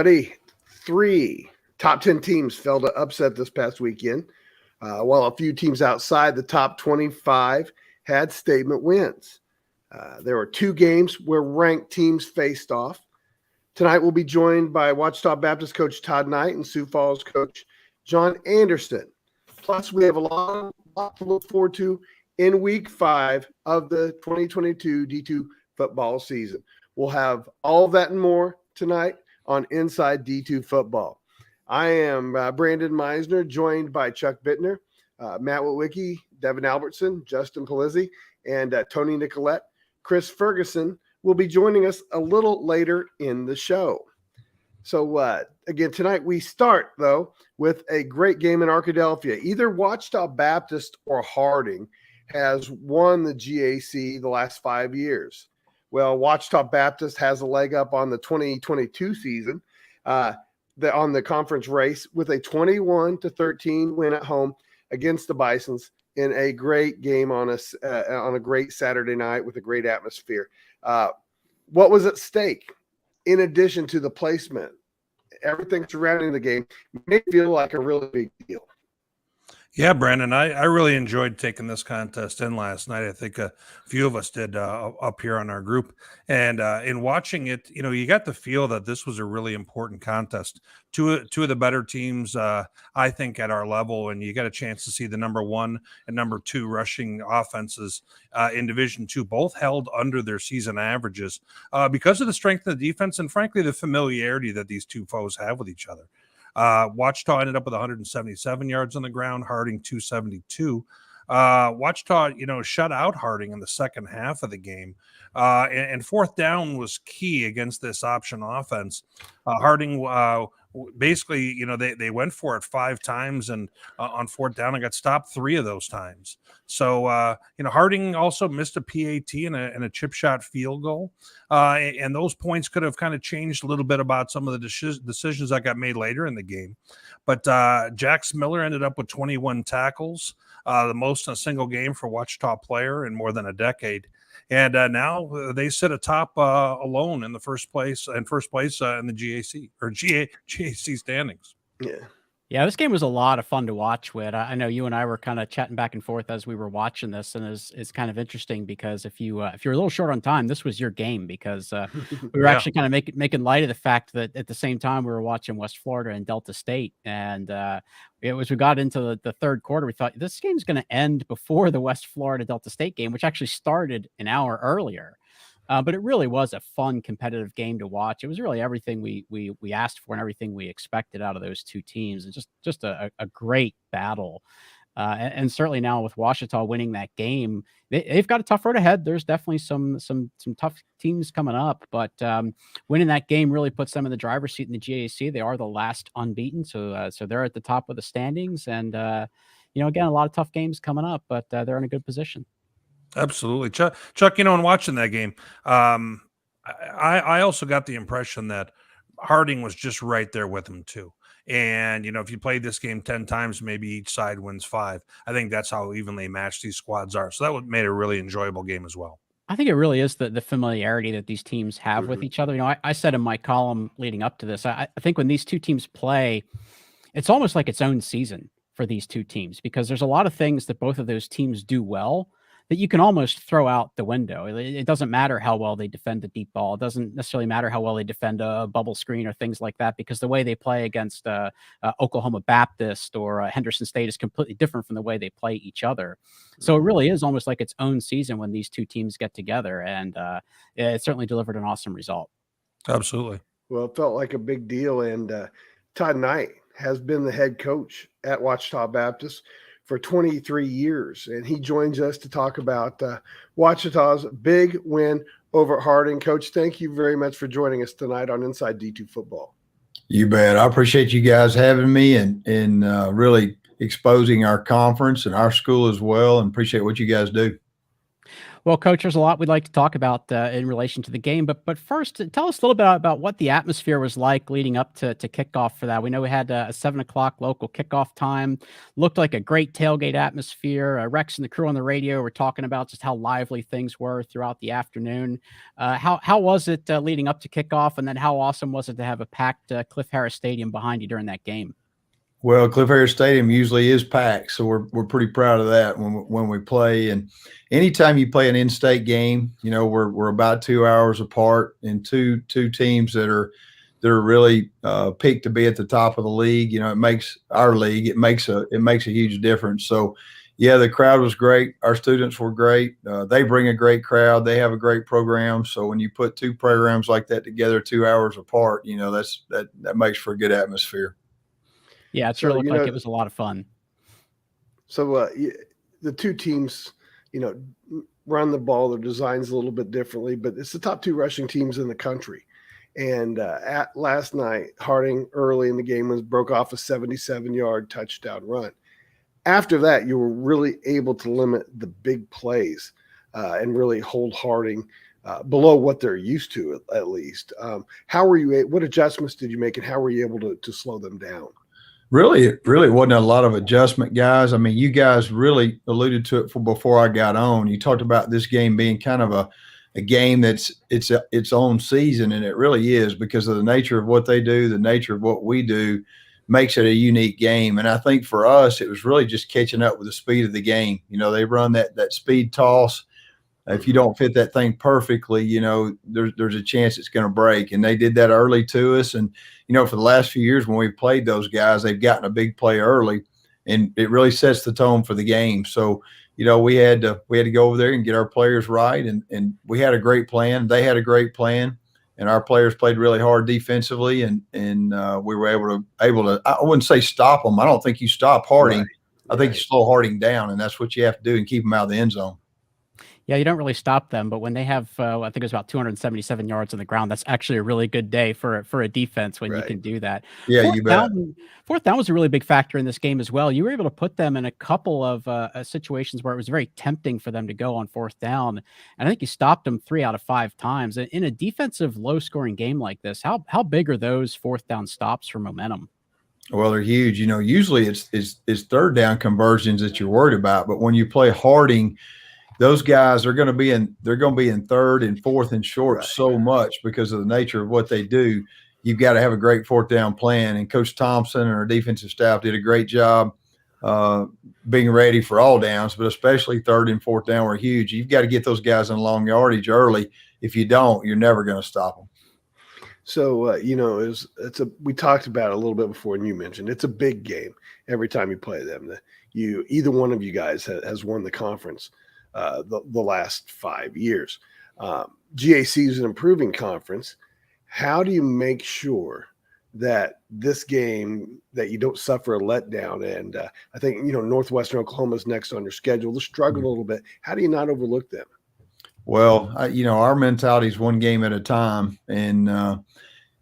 buddy. 3 top 10 teams fell to upset this past weekend, while a few teams outside the top 25 had statement wins. There were 2 games where ranked teams faced off. Tonight we'll be joined by Ouachita Baptist coach Todd Knight and Sioux Falls coach John Anderson. Plus, we have a lot to look forward to in week 5 of the 2022 D2 football season. We'll have all of that and more tonight on Inside D2 Football. I am Brandon Meisner, joined by Chuck Bittner, Matt Witwicky, Devin Albertson, Justin Polizzi, and Tony Nicolette. Chris Ferguson will be joining us a little later in the show. So, again, tonight we start, though, with a great game in Arkadelphia. Either Ouachita Baptist or Harding has won the GAC the last 5 years. Well, Ouachita Baptist has a leg up on the 2022 season on the conference race with a 21-13 win at home against the Bisons in a great game on a great Saturday night with a great atmosphere. What was at stake, in addition to the placement, everything surrounding the game, made it feel like a really big deal. Yeah, Brandon, I really enjoyed taking this contest in last night. I think a few of us did up here on our group. And in watching it, you got the feel that this was a really important contest. Two of the better teams, I think, at our level, and you got a chance to see the number 1 and number 2 rushing offenses in Division II, both held under their season averages because of the strength of the defense and, frankly, the familiarity that these two foes have with each other. Ouachita ended up with 177 yards on the ground, Harding 272. Ouachita, shut out Harding in the second half of the game. And fourth down was key against this option offense. Harding basically, they went for it 5 times and on fourth down and got stopped 3 of those times. So, Harding also missed a PAT and a chip shot field goal. And those points could have kind of changed a little bit about some of the decisions that got made later in the game. But Jax Miller ended up with 21 tackles, the most in a single game for Ouachita player in more than a decade. And now they sit atop alone in the first place in the GAC or GAC standings. Yeah, this game was a lot of fun to watch, Whit. I know you and I were kind of chatting back and forth as we were watching this, and it's kind of interesting because if you're a little short on time, this was your game because we were actually kind of making light of the fact that at the same time we were watching West Florida and Delta State, and we got into the third quarter, we thought this game's going to end before the West Florida Delta State game, which actually started an hour earlier. But it really was a fun, competitive game to watch. It was really everything we asked for and everything we expected out of those two teams. And just a great battle. And certainly now with Ouachita winning that game, they've got a tough road ahead. There's definitely some tough teams coming up. But winning that game really puts them in the driver's seat in the GAC. They are the last unbeaten, so they're at the top of the standings. And again, a lot of tough games coming up, but they're in a good position. Absolutely. Chuck, in watching that game, I also got the impression that Harding was just right there with him too. And, if you played this game 10 times, maybe each side wins 5. I think that's how evenly matched these squads are. So that made a really enjoyable game as well. I think it really is the familiarity that these teams have with each other. I said in my column leading up to this, I think when these two teams play, it's almost like its own season for these two teams because there's a lot of things that both of those teams do well that you can almost throw out the window. It doesn't matter how well they defend the deep ball. It doesn't necessarily matter how well they defend a bubble screen or things like that, because the way they play against Oklahoma Baptist or Henderson State is completely different from the way they play each other. So it really is almost like its own season when these two teams get together, and it certainly delivered an awesome result. Absolutely. Well, it felt like a big deal, and Todd Knight has been the head coach at Ouachita Baptist for 23 years, and he joins us to talk about Ouachita's big win over at Harding. Coach, thank you very much for joining us tonight on Inside D2 Football. You bet. I appreciate you guys having me and really exposing our conference and our school as well, and appreciate what you guys do. Well, Coach, there's a lot we'd like to talk about in relation to the game, but first, tell us a little bit about what the atmosphere was like leading up to kickoff for that. We know we had a 7 o'clock local kickoff time. Looked like a great tailgate atmosphere. Rex and the crew on the radio were talking about just how lively things were throughout the afternoon. How was it leading up to kickoff, and then how awesome was it to have a packed Cliff Harris Stadium behind you during that game? Well, Cliff Harris Stadium usually is packed, so we're pretty proud of that when we play. And anytime you play an in-state game, we're about 2 hours apart, and two teams that are really picked to be at the top of the league. It makes our league. It makes a huge difference. So, yeah, the crowd was great. Our students were great. They bring a great crowd. They have a great program. So when you put two programs like that together 2 hours apart, that makes for a good atmosphere. Yeah, it sure looked like it was a lot of fun. So the two teams, run the ball. Their design's a little bit differently, but it's the top two rushing teams in the country. And last night, Harding early in the game broke off a 77-yard touchdown run. After that, you were really able to limit the big plays and really hold Harding below what they're used to, at least. What adjustments did you make, and how were you able to slow them down? Really, it wasn't a lot of adjustment, guys. I mean, you guys really alluded to it before I got on. You talked about this game being kind of a game that's its own season, and it really is, because of the nature of what they do, the nature of what we do makes it a unique game. And I think for us, it was really just catching up with the speed of the game. They run that speed toss. If you don't fit that thing perfectly, there's a chance it's going to break. And they did that early to us. And, for the last few years when we've played those guys, they've gotten a big play early, and it really sets the tone for the game. So, we had to go over there and get our players right. And we had a great plan. They had a great plan, and our players played really hard defensively. And we were able to, I wouldn't say stop them. I don't think you stop Harding. Right. I think you slow Harding down, and that's what you have to do, and keep them out of the end zone. Yeah, you don't really stop them, but when they have, I think it was about 277 yards on the ground, that's actually a really good day for a defense when you can do that. Yeah, you bet. Fourth down was a really big factor in this game as well. You were able to put them in a couple of situations where it was very tempting for them to go on fourth down, and I think you stopped them 3 out of 5 times. In a defensive, low-scoring game like this, how big are those fourth down stops for momentum? Well, they're huge. Usually it's third down conversions that you're worried about, but when you play Harding, those guys are going to be in third and fourth and short so much because of the nature of what they do. You've got to have a great fourth down plan. And Coach Thompson and our defensive staff did a great job being ready for all downs, but especially third and fourth down were huge. You've got to get those guys in long yardage early. If you don't, you're never going to stop them. So, we talked about it a little bit before, and you mentioned it's a big game every time you play them. Either one of you guys has won the conference the last 5 years. GAC is an improving conference. How do you make sure that this game, that you don't suffer a letdown? And I think, Northwestern Oklahoma is next on your schedule. They'll struggle a little bit. How do you not overlook them? Well, our mentality is one game at a time. And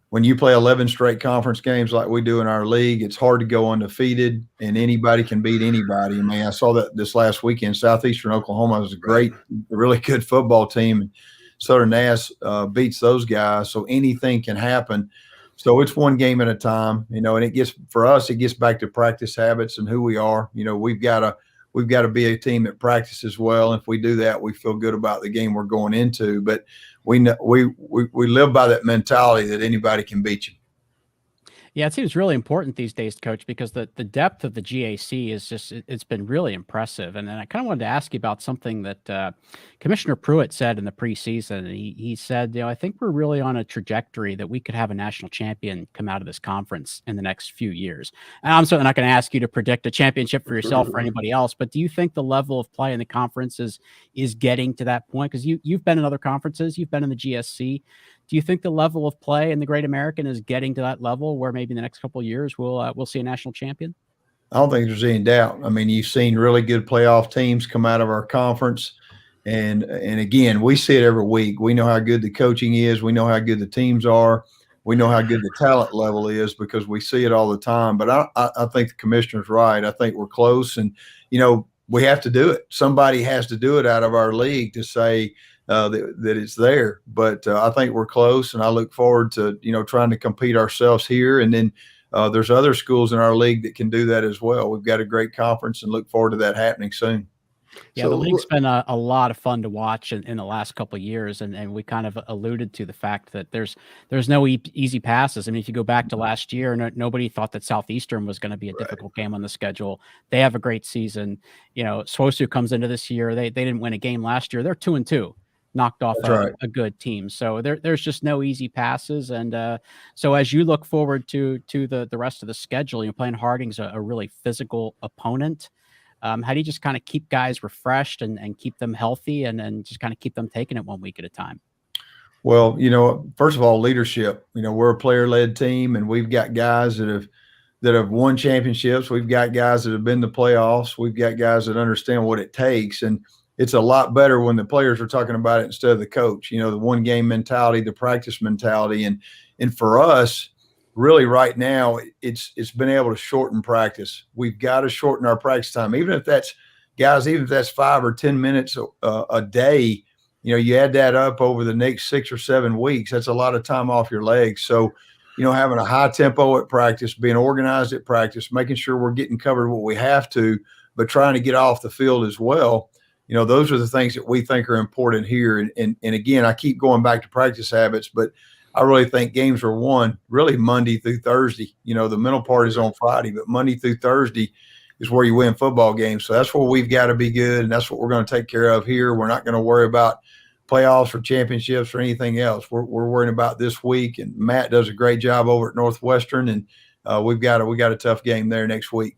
when you play 11 straight conference games like we do in our league, it's hard to go undefeated, and anybody can beat anybody. I mean, I saw that this last weekend. Southeastern Oklahoma was a really good football team. And Southern Nass beats those guys, so anything can happen. So it's one game at a time, and it gets back to practice habits and who we are. We've got to be a team that practices well. If we do that, we feel good about the game we're going into. But we live by that mentality that anybody can beat you. Yeah, it seems really important these days, Coach, because the depth of the GAC is it's been really impressive. And then I kind of wanted to ask you about something that Commissioner Pruitt said in the preseason. He said, I think we're really on a trajectory that we could have a national champion come out of this conference in the next few years. And I'm certainly not going to ask you to predict a championship for yourself or anybody else, but do you think the level of play in the conference is getting to that point? Because you've been in other conferences, you've been in the GSC. Do you think the level of play in the Great American is getting to that level where maybe in the next couple of years we'll see a national champion? I don't think there's any doubt. I mean, you've seen really good playoff teams come out of our conference. And again, we see it every week. We know how good the coaching is. We know how good the teams are. We know how good the talent level is because we see it all the time. But I think the commissioner's right. I think we're close. And, we have to do it. Somebody has to do it out of our league to say that it's there. But I think we're close, and I look forward to, trying to compete ourselves here. And then there's other schools in our league that can do that as well. We've got a great conference and look forward to that happening soon. Yeah, So the league's been a lot of fun to watch in the last couple of years, and we kind of alluded to the fact that there's no easy passes. I mean, if you go back to last year, nobody thought that Southeastern was going to be a difficult game on the schedule. They have a great season. SWOSU comes into this year. They didn't win a game last year. They're 2-2, knocked off a good team. So there's just no easy passes. And so as you look forward to the rest of the schedule, playing Harding's a really physical opponent. How do you just kind of keep guys refreshed and keep them healthy and just kind of keep them taking it 1 week at a time? Well, first of all, leadership. We're a player-led team, and we've got guys that have won championships. We've got guys that have been to playoffs. We've got guys that understand what it takes, and it's a lot better when the players are talking about it instead of the coach. The one-game mentality, the practice mentality, and for us, really right now, it's been able to shorten practice. We've got to shorten our practice time, even if that's 5 or 10 minutes a day. You add that up over the next 6 or 7 weeks. That's a lot of time off your legs. So, having a high tempo at practice, being organized at practice, making sure we're getting covered what we have to, but trying to get off the field as well. Those are the things that we think are important here. And again, I keep going back to practice habits, but I really think games are won really Monday through Thursday. The mental part is on Friday, but Monday through Thursday is where you win football games. So that's where we've got to be good, and that's what we're going to take care of here. We're not going to worry about playoffs or championships or anything else. We're worrying about this week, and Matt does a great job over at Northwestern, and we got a tough game there next week.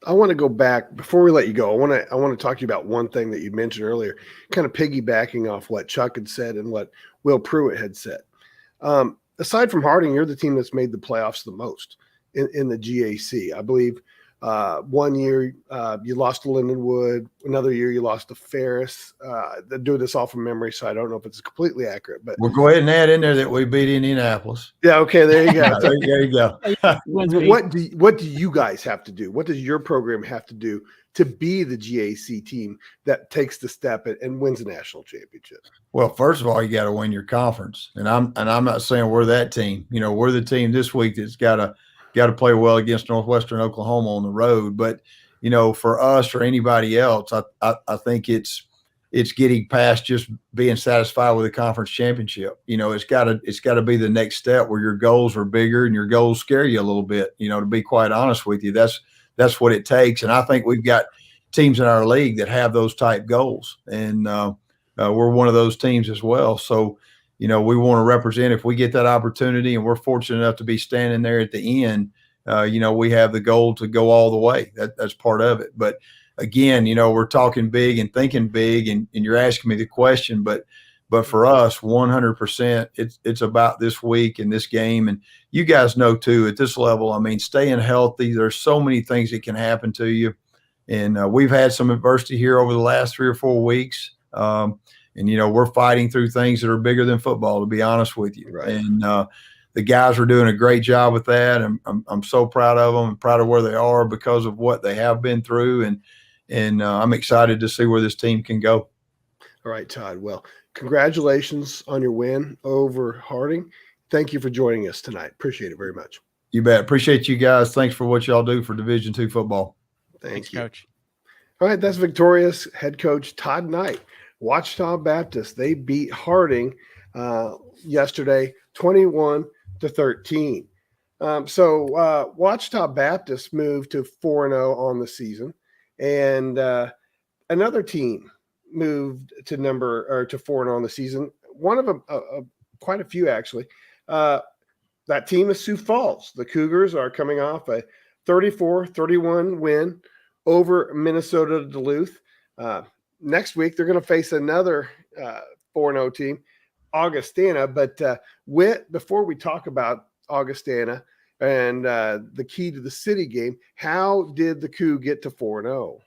I want to go back before we let you go. I want to talk to you about one thing that you mentioned earlier, kind of piggybacking off what Chuck had said and what Will Pruitt had said. Aside from Harding, you're the team that's made the playoffs the most in the GAC. I believe 1 year you lost to Lindenwood. Another year you lost to Ferris. They're doing this all from memory, so I don't know if it's completely accurate. But we'll go ahead and add in there that we beat Indianapolis. Yeah, okay, there you go. There you go. What do you guys have to do? What does your program have to do to be the GAC team that takes the step and wins a national championship? Well, first of all, you got to win your conference, and I'm not saying we're that team. We're the team this week that's got to play well against Northwestern Oklahoma on the road. But for us or anybody else, I think it's getting past just being satisfied with a conference championship. It's got to be the next step where your goals are bigger and your goals scare you a little bit. To be quite honest with you, that's what it takes. And I think we've got teams in our league that have those type goals, and we're one of those teams as well. So, we want to represent. If we get that opportunity and we're fortunate enough to be standing there at the end, we have the goal to go all the way. That's part of it. But again, we're talking big and thinking big, and you're asking me the question, but for us, 100%, it's about this week and this game. And you guys know too, at this level, I mean, staying healthy, there's so many things that can happen to you. And we've had some adversity here over the last 3 or 4 weeks. And we're fighting through things that are bigger than football, to be honest with you. Right. And the guys are doing a great job with that. I'm so proud of them and proud of where they are because of what they have been through. And I'm excited to see where this team can go. All right, Todd. Well, congratulations on your win over Harding. Thank you for joining us tonight. Appreciate it very much. You bet. Appreciate you guys. Thanks for what y'all do for Division II football. Thanks, you. Coach. All right, that's Victoria's head coach Todd Knight. Ouachita Baptist, they beat Harding yesterday, 21-13. So Ouachita Baptist moved to 4-0 on the season, and another team moved to 4-0 on the season. One of them, quite a few actually. That team is Sioux Falls. The Cougars are coming off a 34-31 win over Minnesota Duluth. Next week, they're going to face another 4-0 team, Augustana. But before we talk about Augustana and the key to the city game, how did the Coup get to 4-0?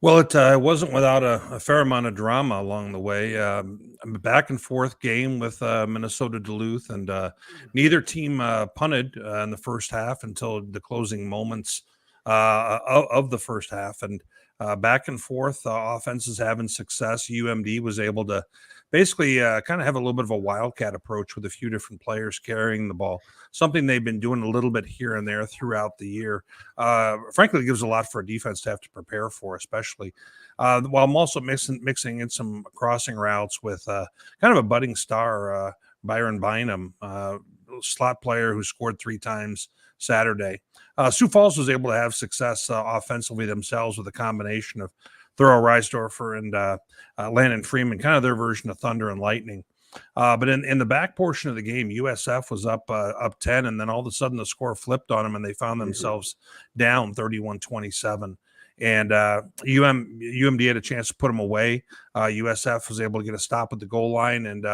Well, it wasn't without a fair amount of drama along the way. A back and forth game with Minnesota Duluth, and neither team punted in the first half until the closing moments of the first half. And back and forth. Offenses having success. UMD was able to basically kind of have a little bit of a wildcat approach with a few different players carrying the ball, something they've been doing a little bit here and there throughout the year. Frankly, it gives a lot for a defense to have to prepare for, especially while I'm also mixing in some crossing routes with kind of a budding star, Byron Bynum, slot player who scored 3 times Saturday. Sioux Falls was able to have success offensively themselves with a combination of Thurl Reisdorfer and Landon Freeman, kind of their version of Thunder and Lightning. But in the back portion of the game, USF was up 10, and then all of a sudden the score flipped on them, and they found themselves down 31-27. And UMD had a chance to put them away. USF was able to get a stop at the goal line, and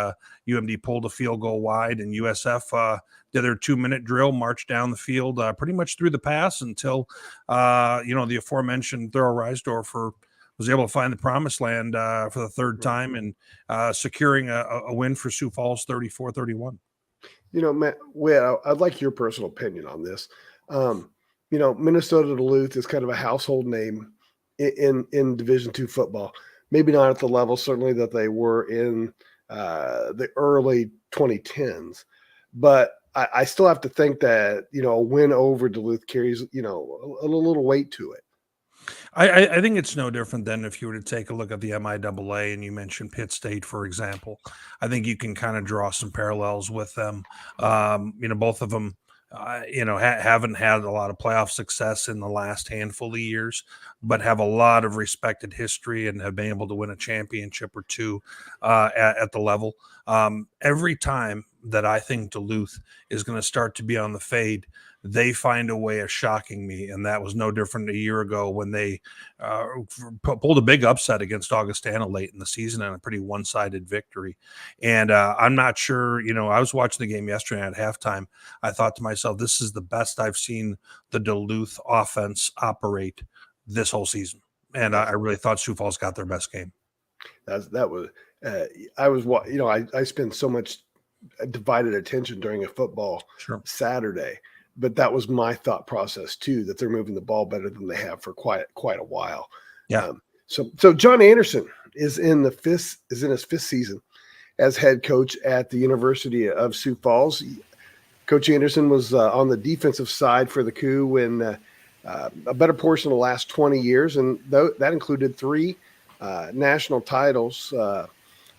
UMD pulled a field goal wide, and USF did their 2-minute drill, marched down the field pretty much through the pass until, the aforementioned Thurl Reisdorfer was able to find the promised land for the third time and securing a win for Sioux Falls 34-31. Matt, I'd like your personal opinion on this. Minnesota Duluth is kind of a household name in Division II football. Maybe not at the level, certainly, that they were in the early 2010s. But I still have to think that, a win over Duluth carries, a little weight to it. I think it's no different than if you were to take a look at the MIAA and you mentioned Pitt State, for example. I think you can kind of draw some parallels with them. Both of them, haven't had a lot of playoff success in the last handful of years, but have a lot of respected history and have been able to win a championship or two at the level. Every time that I think Duluth is going to start to be on the fade, they find a way of shocking me, and that was no different a year ago when they pulled a big upset against Augustana late in the season and a pretty one-sided victory. And I'm not sure, I was watching the game yesterday at halftime. I thought to myself, this is the best I've seen the Duluth offense operate this whole season. And I really thought Sioux Falls got their best game. I spend so much divided attention during a football Saturday. But that was my thought process too, that they're moving the ball better than they have for quite a while. Yeah. So John Anderson is in his 5th season as head coach at the University of Sioux Falls. Coach Anderson was on the defensive side for the Coup in a better portion of the last 20 years, and that included 3 national titles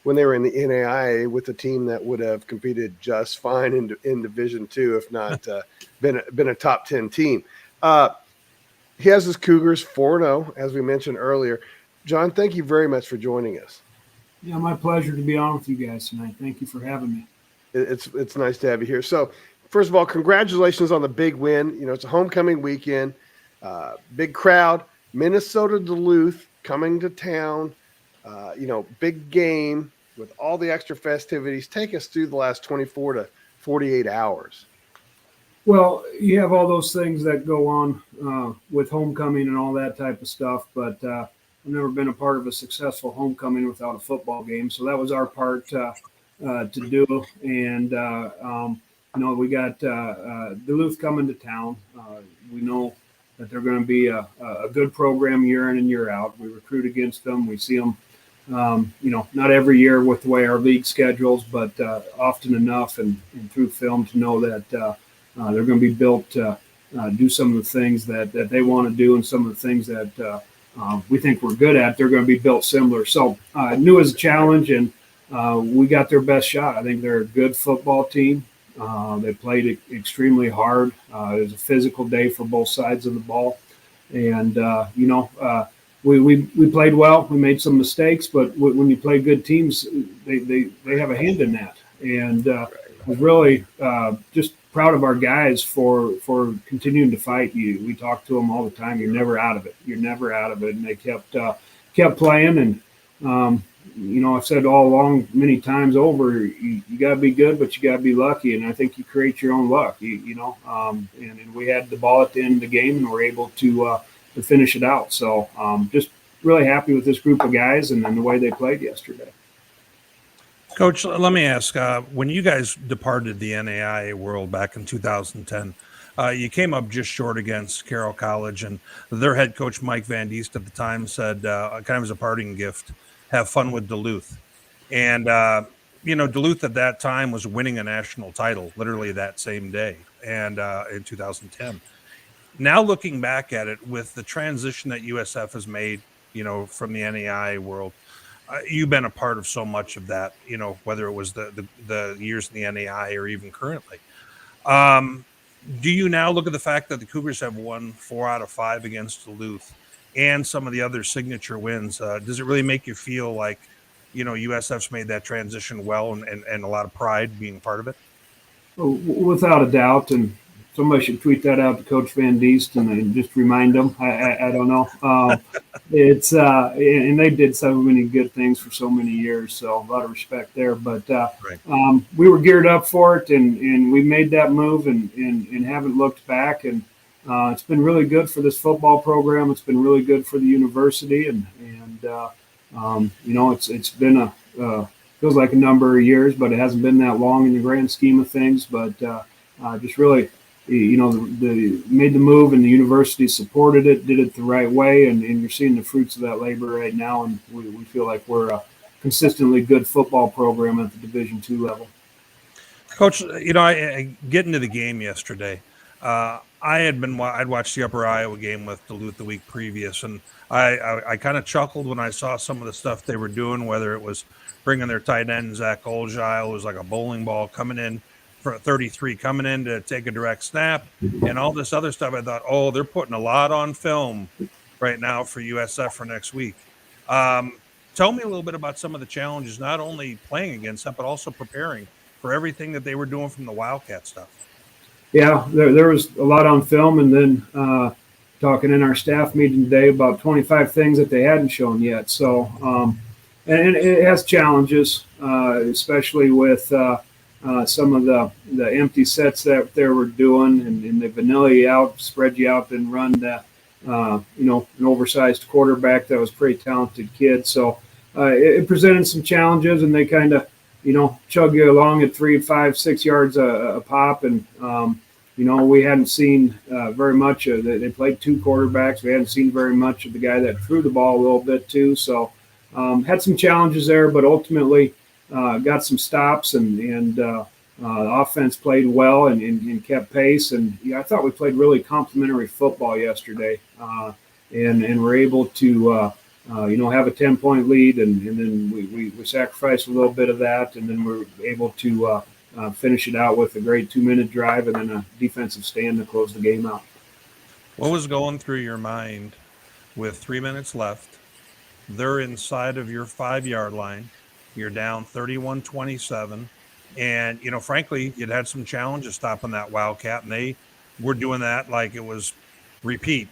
when they were in the NAIA with a team that would have competed just fine in Division II, if not been a top 10 team. He has his Cougars 4-0, as we mentioned earlier. John, thank you very much for joining us. Yeah, my pleasure to be on with you guys tonight. Thank you for having me. It's nice to have you here. So, first of all, congratulations on the big win. It's a homecoming weekend, big crowd, Minnesota Duluth coming to town. Big game with all the extra festivities. Take us through the last 24 to 48 hours. Well, you have all those things that go on with homecoming and all that type of stuff, but I've never been a part of a successful homecoming without a football game. So that was our part to do. And, we got Duluth coming to town. We know that they're going to be a good program year in and year out. We recruit against them. We see them, not every year with the way our league schedules, but often enough and through film to know that they're going to be built to do some of the things that they want to do, and some of the things that we think we're good at, they're going to be built similar. So knew it was a challenge, and we got their best shot. I think they're a good football team. They played extremely hard. It was a physical day for both sides of the ball. And, we played well. We made some mistakes, but when you play good teams, they have a hand in that. And I was really just proud of our guys for continuing to fight. We talk to them all the time. You're never out of it. You're never out of it. And they kept playing. And, I've said all along many times over, you got to be good, but you got to be lucky. And I think you create your own luck, and we had the ball at the end of the game and were able to finish it out. So just really happy with this group of guys and the way they played yesterday. Coach, let me ask, when you guys departed the NAIA world back in 2010, You came up just short against Carroll College, and their head coach, Mike Van Diest, at the time said, kind of as a parting gift, have fun with Duluth. And, Duluth at that time was winning a national title literally that same day, and in 2010. Now looking back at it with the transition that USF has made, from the NAI world, you've been a part of so much of that, whether it was the years in the NAI or even currently. Do you now look at the fact that the Cougars have won 4 out of 5 against Duluth and some of the other signature wins? Does it really make you feel like, USF's made that transition well and a lot of pride being part of it? Without a doubt, and somebody should tweet that out to Coach Van Diest and just remind them. I don't know. It's and they did so many good things for so many years, so a lot of respect there. But Right. We were geared up for it, and we made that move and haven't looked back. And it's been really good for this football program. It's been really good for the university, and it's been feels like a number of years, but it hasn't been that long in the grand scheme of things. But just really, made the move, and the university supported it, did it the right way, and you're seeing the fruits of that labor right now. And we feel like we're a consistently good football program at the Division II level. Coach, I get into the game yesterday. I'd watched the Upper Iowa game with Duluth the week previous, and I kind of chuckled when I saw some of the stuff they were doing, whether it was bringing their tight end, Zach Olgile, who was like a bowling ball coming in for 33, coming in to take a direct snap, and all this other stuff. I thought, they're putting a lot on film right now for USF for next week. Tell me a little bit about some of the challenges, not only playing against that, but also preparing for everything that they were doing from the Wildcat stuff. Yeah, there was a lot on film, and then talking in our staff meeting today about 25 things that they hadn't shown yet. So, and it has challenges, especially with some of the empty sets that they were doing, and they vanilla you out, spread you out, and run that, an oversized quarterback that was a pretty talented kid. So it presented some challenges, and they kind of, chug you along at 3, 5, 6 yards a pop. And, we hadn't seen very much. They played 2 quarterbacks. We hadn't seen very much of the guy that threw the ball a little bit too. So had some challenges there, but ultimately got some stops, and the offense played well and kept pace. And I thought we played really complimentary football yesterday, and were able to have a 10-point lead, and then we sacrificed a little bit of that, and then we're able to finish it out with a great 2-minute drive and then a defensive stand to close the game out. What was going through your mind with 3 minutes left? They're inside of your 5-yard line. You're down 31-27. And, frankly, you'd had some challenges stopping that Wildcat, and they were doing that like it was repeat.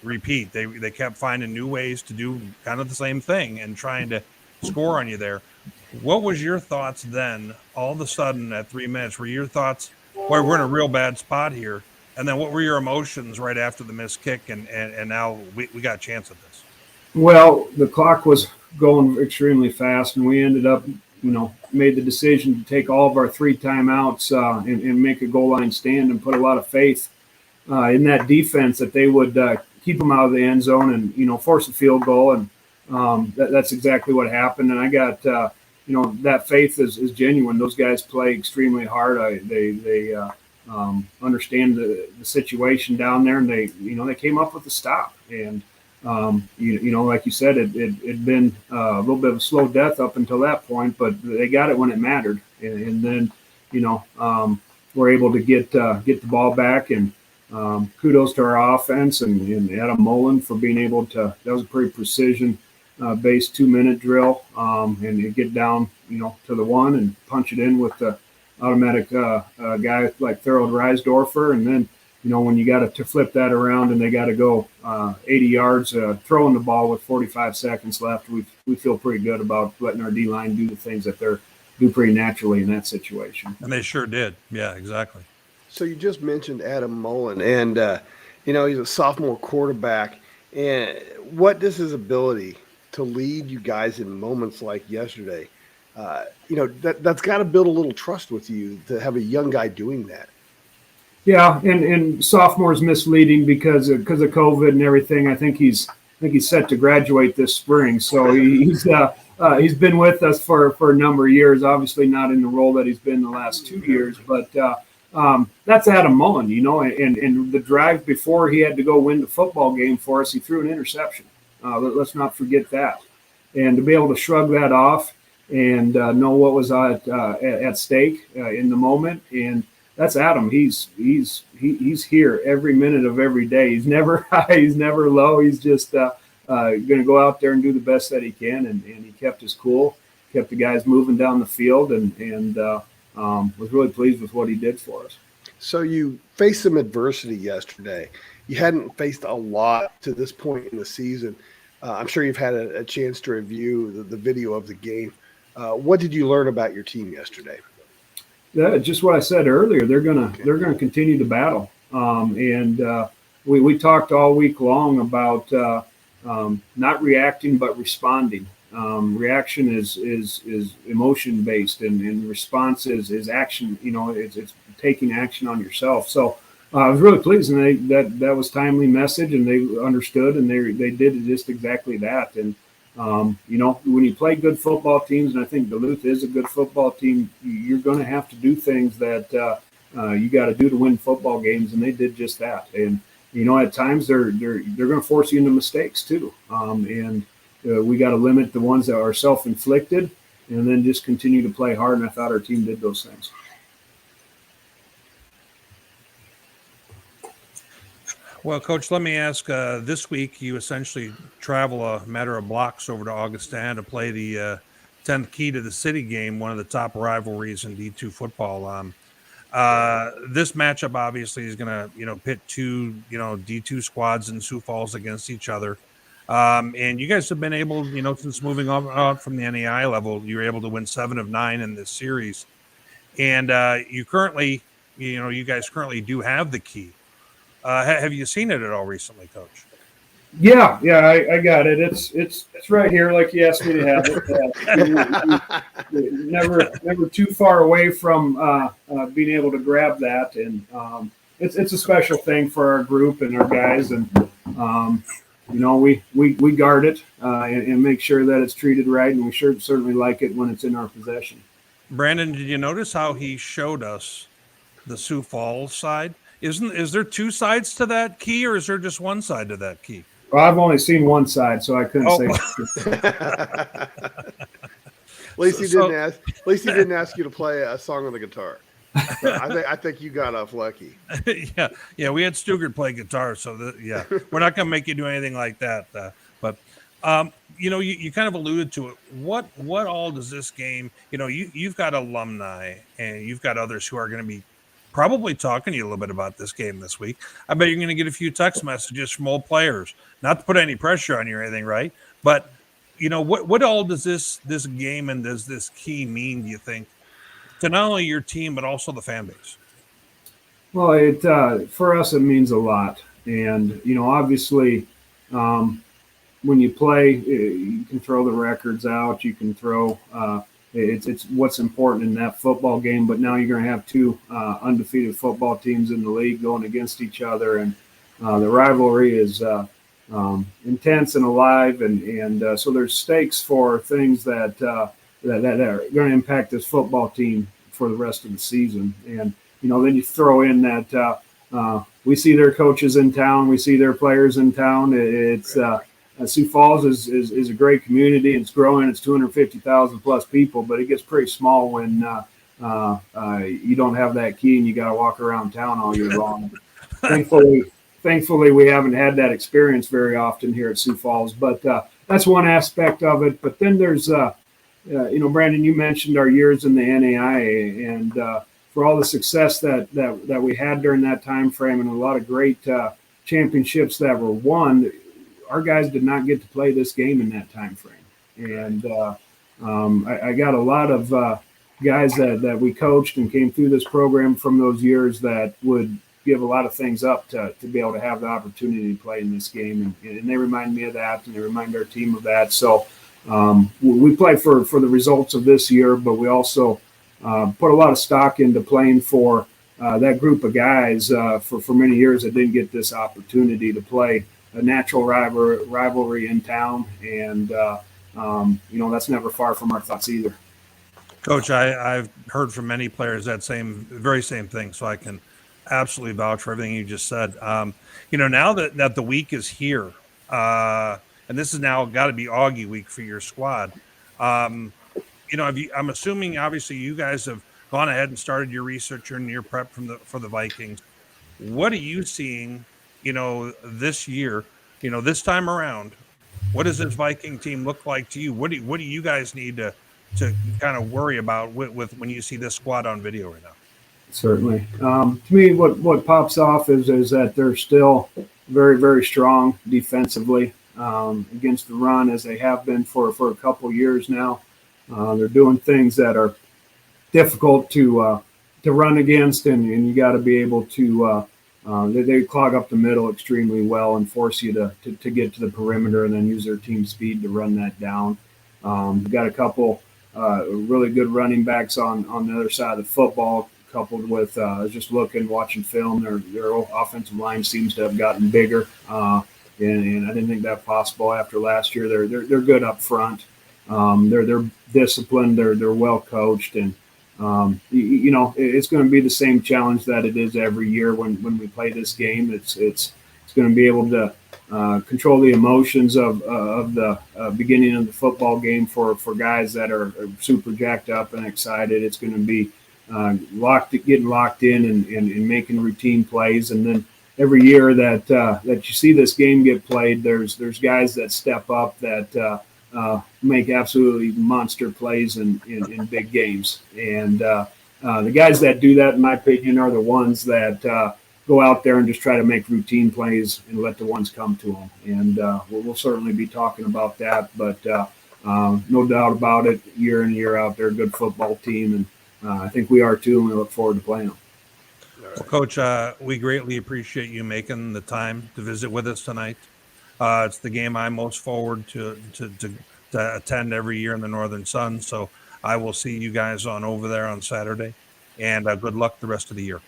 They kept finding new ways to do kind of the same thing and trying to score on you there. What was your thoughts then, all of a sudden at 3 minutes? Were your thoughts, boy, we're in a real bad spot here? And then what were your emotions right after the missed kick, and now we got a chance at this? Well, the clock was going extremely fast, and we ended up, made the decision to take all of our 3 timeouts and make a goal line stand, and put a lot of faith in that defense that they would keep them out of the end zone and, force a field goal. And that's exactly what happened. And I got, that faith is genuine. Those guys play extremely hard. They understand the situation down there, and they came up with a stop. And, like you said, it'd been a little bit of a slow death up until that point, but they got it when it mattered. And then, we're able to get the ball back, and kudos to our offense and Adam Mullen for being able to, that was a pretty precision based 2-minute drill, and you get down, to the 1 and punch it in with the automatic guy like Thorold Reisdorfer. And then, when you got to flip that around and they got to go 80 yards throwing the ball with 45 seconds left, we feel pretty good about letting our D-line do the things that they're do pretty naturally in that situation. And they sure did. Yeah, exactly. So you just mentioned Adam Mullen, and he's a sophomore quarterback. And what does his ability to lead you guys in moments like yesterday? That's got to build a little trust with you to have a young guy doing that. Yeah, and sophomore's misleading because of COVID and everything. I think he's set to graduate this spring, so he's been with us for a number of years. Obviously, not in the role that he's been the last 2 years, but that's Adam Mullen, and the drive before he had to go win the football game for us, he threw an interception. Let's not forget that, and to be able to shrug that off and know what was at stake in the moment, and that's Adam. He's here every minute of every day. He's never high. He's never low. He's just going to go out there and do the best that he can. And he kept his cool, kept the guys moving down the field, and was really pleased with what he did for us. So you faced some adversity yesterday. You hadn't faced a lot to this point in the season. I'm sure you've had a chance to review the video of the game. What did you learn about your team yesterday? Yeah, just what I said earlier. They're gonna continue to battle, and we talked all week long about not reacting but responding. Reaction is emotion based, and response is action. It's taking action on yourself. So I was really pleased, and that was timely message, and they understood, and they did just exactly that. And when you play good football teams, and I think Duluth is a good football team, you're going to have to do things that you got to do to win football games, and they did just that. And at times they're going to force you into mistakes too, and we got to limit the ones that are self-inflicted, and then just continue to play hard. And I thought our team did those things. Well, Coach, let me ask, this week you essentially travel a matter of blocks over to Augustana to play the 10th Key to the City game, one of the top rivalries in D2 football. This matchup obviously is going to, pit two, D2 squads in Sioux Falls against each other. And you guys have been able, since moving on from the NAI level, you were able to win 7 of 9 in this series. And you currently, you guys currently do have the key. Have you seen it at all recently, Coach? Yeah, I got it. It's right here, like you asked me to have it. Never too far away from being able to grab that, and it's a special thing for our group and our guys, and we guard it and make sure that it's treated right, and we certainly like it when it's in our possession. Brandon, did you notice how he showed us the Sioux Falls side? Is there 2 sides to that key, or is there just one side to that key? Well, I've only seen one side, so I couldn't say. At least he didn't ask you to play a song on the guitar. I think you got off lucky. Yeah. We had Stugart play guitar, so we're not going to make you do anything like that. But you kind of alluded to it. What all does this game? You've got alumni, and you've got others who are going to be probably talking to you a little bit about this game this week. I bet you're going to get a few text messages from old players, not to put any pressure on you or anything, right? But, what all does this game and does this key mean, do you think, to not only your team, but also the fan base? Well, for us, it means a lot. And, obviously, when you play, you can throw the records out, you can throw it's what's important in that football game, but now you're going to have 2 undefeated football teams in the league going against each other, and the rivalry is intense and alive, and so there's stakes for things that are going to impact this football team for the rest of the season. And then you throw in that we see their coaches in town, we see their players in town. It's Sioux Falls is a great community. It's growing. It's 250,000 plus people, but it gets pretty small when you don't have that key and you got to walk around town all year long. Thankfully, we haven't had that experience very often here at Sioux Falls, but that's one aspect of it. But then there's, Brandon, you mentioned our years in the NAIA, and for all the success that we had during that time frame, and a lot of great championships that were won. Our guys did not get to play this game in that time frame, and I got a lot of guys that we coached and came through this program from those years that would give a lot of things up to be able to have the opportunity to play in this game, and they remind me of that, and they remind our team of that. So we play for the results of this year, but we also put a lot of stock into playing for that group of guys for many years that didn't get this opportunity to play a natural rivalry in town, and that's never far from our thoughts either. Coach, I've heard from many players that very same thing, so I can absolutely vouch for everything you just said. Now that the week is here, and this is now got to be Augie week for your squad. I'm assuming obviously you guys have gone ahead and started your research and your prep for the Vikings. What are you seeing, this year, this time around? What does this Viking team look like to you? What do you guys need to kind of worry about with when you see this squad on video right now? Certainly. To me, what pops off is that they're still very, very strong defensively against the run, as they have been for a couple years now. They're doing things that are difficult to run against, and you got to be able to they clog up the middle extremely well and force you to get to the perimeter and then use their team speed to run that down. We've got a couple really good running backs on the other side of the football, coupled with just watching film. Their offensive line seems to have gotten bigger, and I didn't think that possible after last year. They're good up front. They're disciplined. They're well coached, and it's going to be the same challenge that it is every year when we play this game. It's going to be able to control the emotions of the beginning of the football game for guys that are super jacked up and excited. It's going to be getting locked in and making routine plays, and then every year that you see this game get played, there's guys that step up that make absolutely monster plays in big games. And the guys that do that, in my opinion, are the ones that go out there and just try to make routine plays and let the ones come to them. And we'll certainly be talking about that. But no doubt about it, year in, year out, they're a good football team. And I think we are too, and we look forward to playing them. Well, Coach, we greatly appreciate you making the time to visit with us tonight. It's the game I'm most forward to attend every year in the Northern Sun. So I will see you guys on over there on Saturday, and good luck the rest of the year.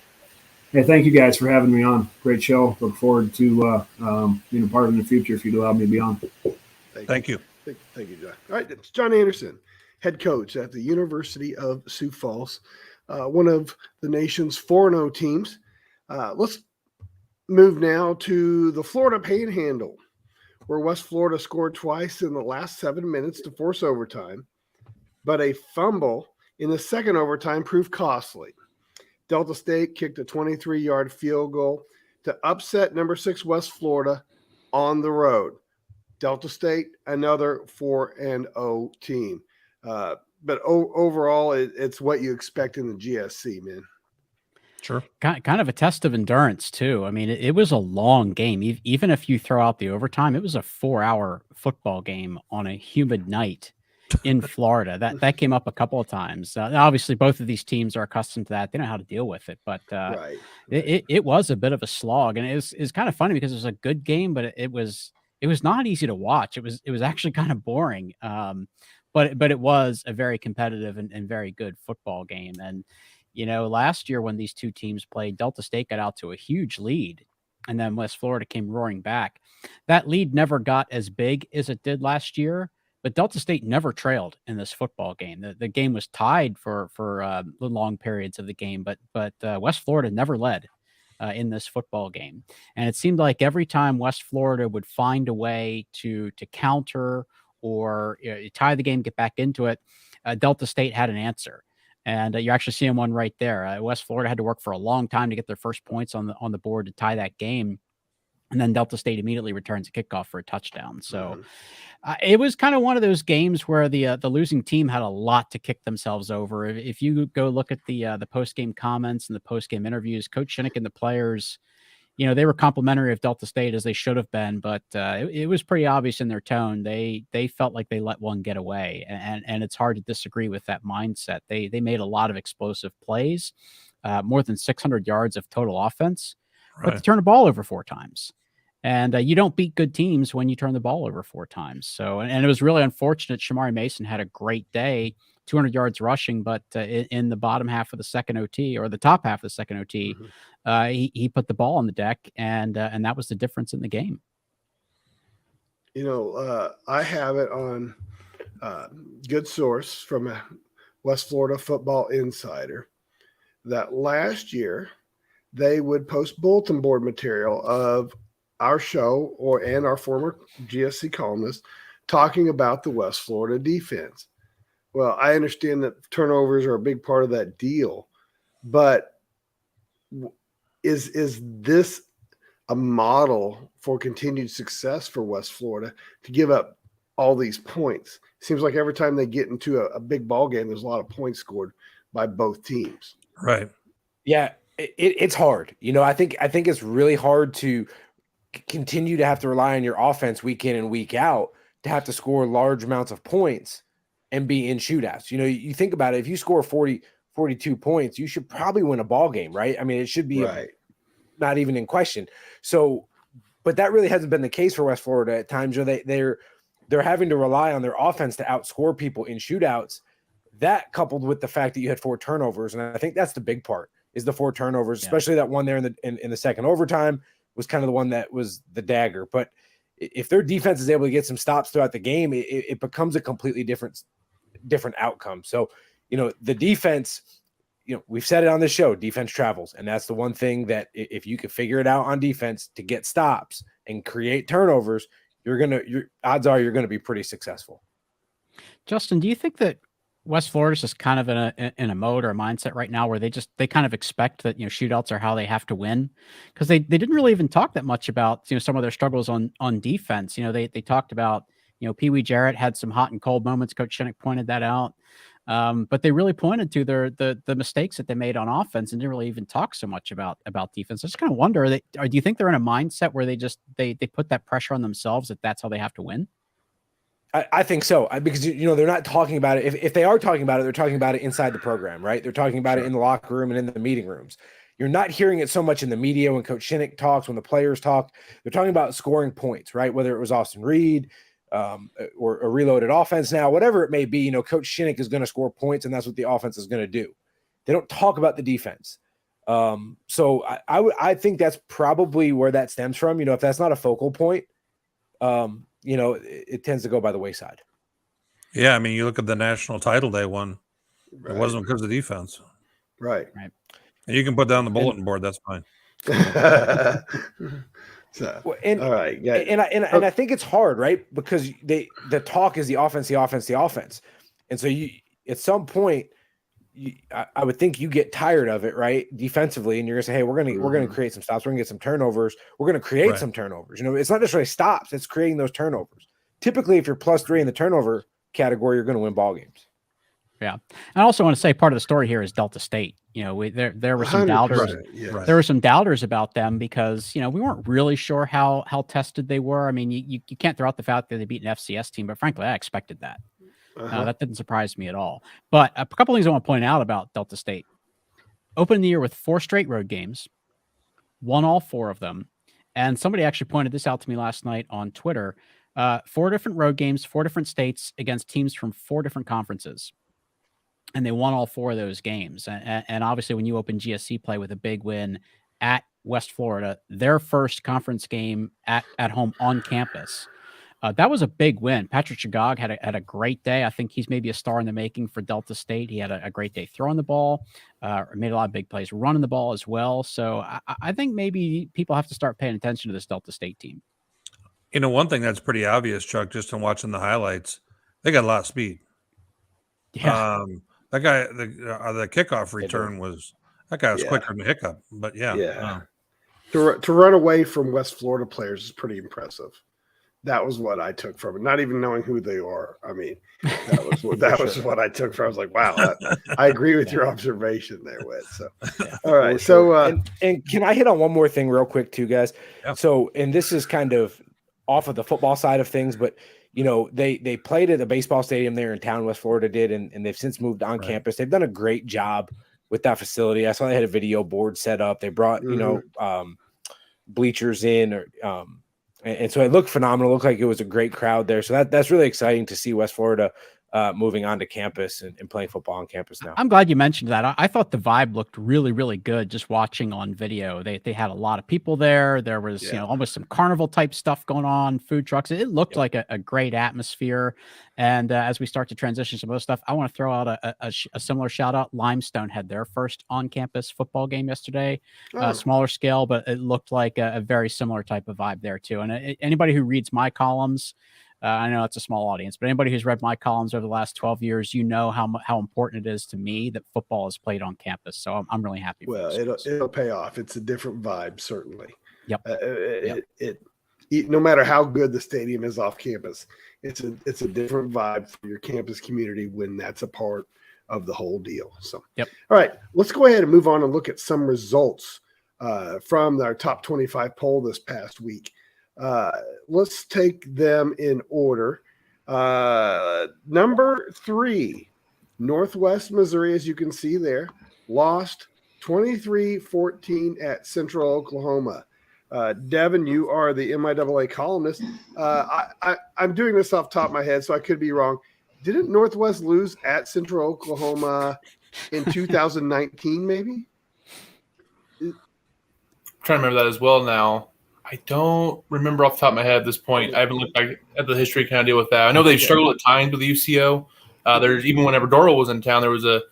Hey, thank you guys for having me on. Great show. Look forward to being a part of it in the future if you'd allow me to be on. Thank you. Thank you, John. All right, it's John Anderson, head coach at the University of Sioux Falls, one of the nation's 4-0 teams. Let's move now to the Florida Panhandle, where West Florida scored twice in the last 7 minutes to force overtime, but a fumble in the second overtime proved costly. Delta State kicked a 23-yard field goal to upset number 6 West Florida on the road. Delta State, another 4-0 team. But overall, it's what you expect in the GSC, man. Sure. Kind of a test of endurance, too. I mean, it was a long game. Even if you throw out the overtime, it was a 4-hour football game on a humid night in Florida. That came up a couple of times. Obviously, both of these teams are accustomed to that. They know how to deal with it. But Right. It was a bit of a slog. And it's kind of funny because it was a good game, but it was not easy to watch. It was actually kind of boring. But it was a very competitive and very good football game. And last year when these two teams played, Delta State got out to a huge lead, and then West Florida came roaring back. That lead never got as big as it did last year, but Delta State never trailed in this football game. The game was tied for the long periods of the game, but West Florida never led in this football game. And it seemed like every time West Florida would find a way to counter or tie the game, get back into it, Delta State had an answer. And you're actually seeing one right there. West Florida had to work for a long time to get their first points on the board to tie that game. And then Delta State immediately returns a kickoff for a touchdown. So it was kind of one of those games where the losing team had a lot to kick themselves over. If you go look at the post-game comments and the post-game interviews, Coach Shinnick and the players, they were complimentary of Delta State as they should have been, but it was pretty obvious in their tone. They felt like they let one get away, and it's hard to disagree with that mindset. They made a lot of explosive plays, more than 600 yards of total offense, but they turned the ball over 4 times. And you don't beat good teams when you turn the ball over 4 times. So, and it was really unfortunate. Shamari Mason had a great day, 200 yards rushing, but in the bottom half of the second OT, or the top half of the second OT, he put the ball on the deck, and that was the difference in the game. I have it on good source from a West Florida Football Insider that last year they would post bulletin board material of our show and our former GSC columnist talking about the West Florida defense. Well, I understand that turnovers are a big part of that deal, but is this a model for continued success for West Florida to give up all these points? Seems like every time they get into a big ball game, there's a lot of points scored by both teams. Right. Yeah, it's hard. I think it's really hard to continue to have to rely on your offense week in and week out to have to score large amounts of points and be in shootouts. You think about it, if you score 40, 42 points, you should probably win a ball game, right? I mean, it should be not even in question. So, but that really hasn't been the case for West Florida at times where they're having to rely on their offense to outscore people in shootouts. That coupled with the fact that you had 4 turnovers, and I think that's the big part, is the 4 turnovers, especially that one there in the second overtime was kind of the one that was the dagger. But if their defense is able to get some stops throughout the game, it becomes a completely different outcome. So, the defense, we've said it on this show, defense travels. And that's the one thing that if you can figure it out on defense to get stops and create turnovers, odds are you're going to be pretty successful. Justin, do you think that West Florida's just kind of in a mode or a mindset right now where they kind of expect that, shootouts are how they have to win? Because they didn't really even talk that much about, some of their struggles on defense. They talked about, Pee Wee Jarrett had some hot and cold moments. Coach Shinnick pointed that out. But they really pointed to the mistakes that they made on offense and didn't really even talk so much about defense. I just kind of wonder, do you think they're in a mindset where they put that pressure on themselves that that's how they have to win? I think so, because they're not talking about it. If they are talking about it, they're talking about it inside the program, right? They're talking about it in the locker room and in the meeting rooms. You're not hearing it so much in the media when Coach Shinnick talks, when the players talk. They're talking about scoring points, right? Whether it was Austin Reed or a reloaded offense now, whatever it may be, Coach Shinnick is going to score points, and that's what the offense is going to do. They don't talk about the defense. So I think that's probably where that stems from. If that's not a focal point, it tends to go by the wayside. Yeah, I mean, you look at the national title they won. It wasn't because of defense. Right. And you can put down the bulletin board. That's fine. All right. Yeah. And I think it's hard, right? Because the talk is the offense. And so at some point, I would think you get tired of it, right? Defensively, and you're gonna say, "Hey, we're gonna create some stops. We're gonna get some turnovers. We're gonna create some turnovers." It's not necessarily stops; it's creating those turnovers. Typically, if you're +3 in the turnover category, you're going to win ball games. Yeah, I also want to say part of the story here is Delta State. There were some doubters. Yes. There were some doubters about them because we weren't really sure how tested they were. I mean, you can't throw out the fact that they beat an FCS team, but frankly, I expected that. That didn't surprise me at all. But a couple things I want to point out about Delta State. Opened the year with 4 straight road games, won all 4 of them. And somebody actually pointed this out to me last night on Twitter. 4 different road games, 4 different states against teams from 4 different conferences. And they won all 4 of those games. And obviously, when you open GSC play with a big win at West Florida, their first conference game at home on campus, that was a big win. Patrick Chagog had a great day. I think he's maybe a star in the making for Delta State. He had a great day throwing the ball, made a lot of big plays running the ball as well. So I think maybe people have to start paying attention to this Delta State team. One thing that's pretty obvious, Chuck, just in watching the highlights, they got a lot of speed. Yeah. That guy, the kickoff return was quicker than a hiccup. But to run away from West Florida players is pretty impressive. That was what I took from it. Not even knowing who they are. I mean, that was what I took from it. I was like, wow, I agree with your observation there, Whit. So, all right. So, and can I hit on one more thing real quick too, guys? Yeah. So, and this is kind of off of the football side of things, but they played at a baseball stadium there in town, West Florida did, and they've since moved on campus. They've done a great job with that facility. I saw they had a video board set up. They brought, bleachers in and so it looked phenomenal. It looked like it was a great crowd there. So that's really exciting to see West Florida moving onto campus and playing football on campus now. I'm glad you mentioned that. I thought the vibe looked really, really good just watching on video. They had a lot of people there. There was, almost some carnival type stuff going on, food trucks. It looked like a great atmosphere. And as we start to transition some other stuff, I want to throw out a similar shout out. Limestone had their first on campus football game yesterday, smaller scale, but it looked like a very similar type of vibe there too. And anybody who reads my columns, I know it's a small audience, but anybody who's read my columns over the last 12 years, how important it is to me that football is played on campus. So I'm really happy. Well, it'll pay off. It's a different vibe, certainly. Yep. No matter how good the stadium is off campus, it's a different vibe for your campus community when that's a part of the whole deal. So, yep. All right, let's go ahead and move on and look at some results from our top 25 poll this past week. Let's take them in order. Number 3, Northwest Missouri, as you can see there, lost 23-14 at Central Oklahoma. Devin, you are the MIAA columnist. I'm doing this off the top of my head, so I could be wrong. Didn't Northwest lose at Central Oklahoma in 2019, maybe? I'm trying to remember that as well now. I don't remember off the top of my head at this point. I haven't looked back at the history to kind of deal with that. I know they've struggled at times with the UCO. There's even whenever Doral was in town, there was the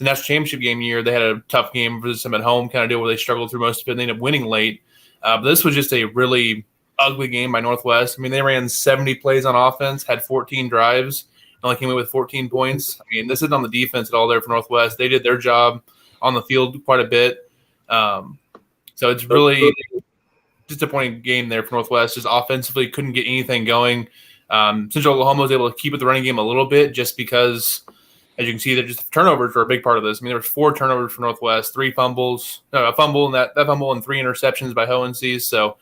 national championship game year. They had a tough game versus them at home kind of deal where they struggled through most of it and they ended up winning late. But this was just a really ugly game by Northwest. I mean, they ran 70 plays on offense, had 14 drives, and only came away with 14 points. I mean, this isn't on the defense at all there for Northwest. They did their job on the field quite a bit. So it's really disappointing game there for Northwest. Just offensively couldn't get anything going. Central Oklahoma was able to keep with the running game a little bit just because, as you can see, they're just turnovers were a big part of this. I mean, there was 4 turnovers for Northwest, 3 fumbles, a fumble and that fumble and 3 interceptions by Hohensies. So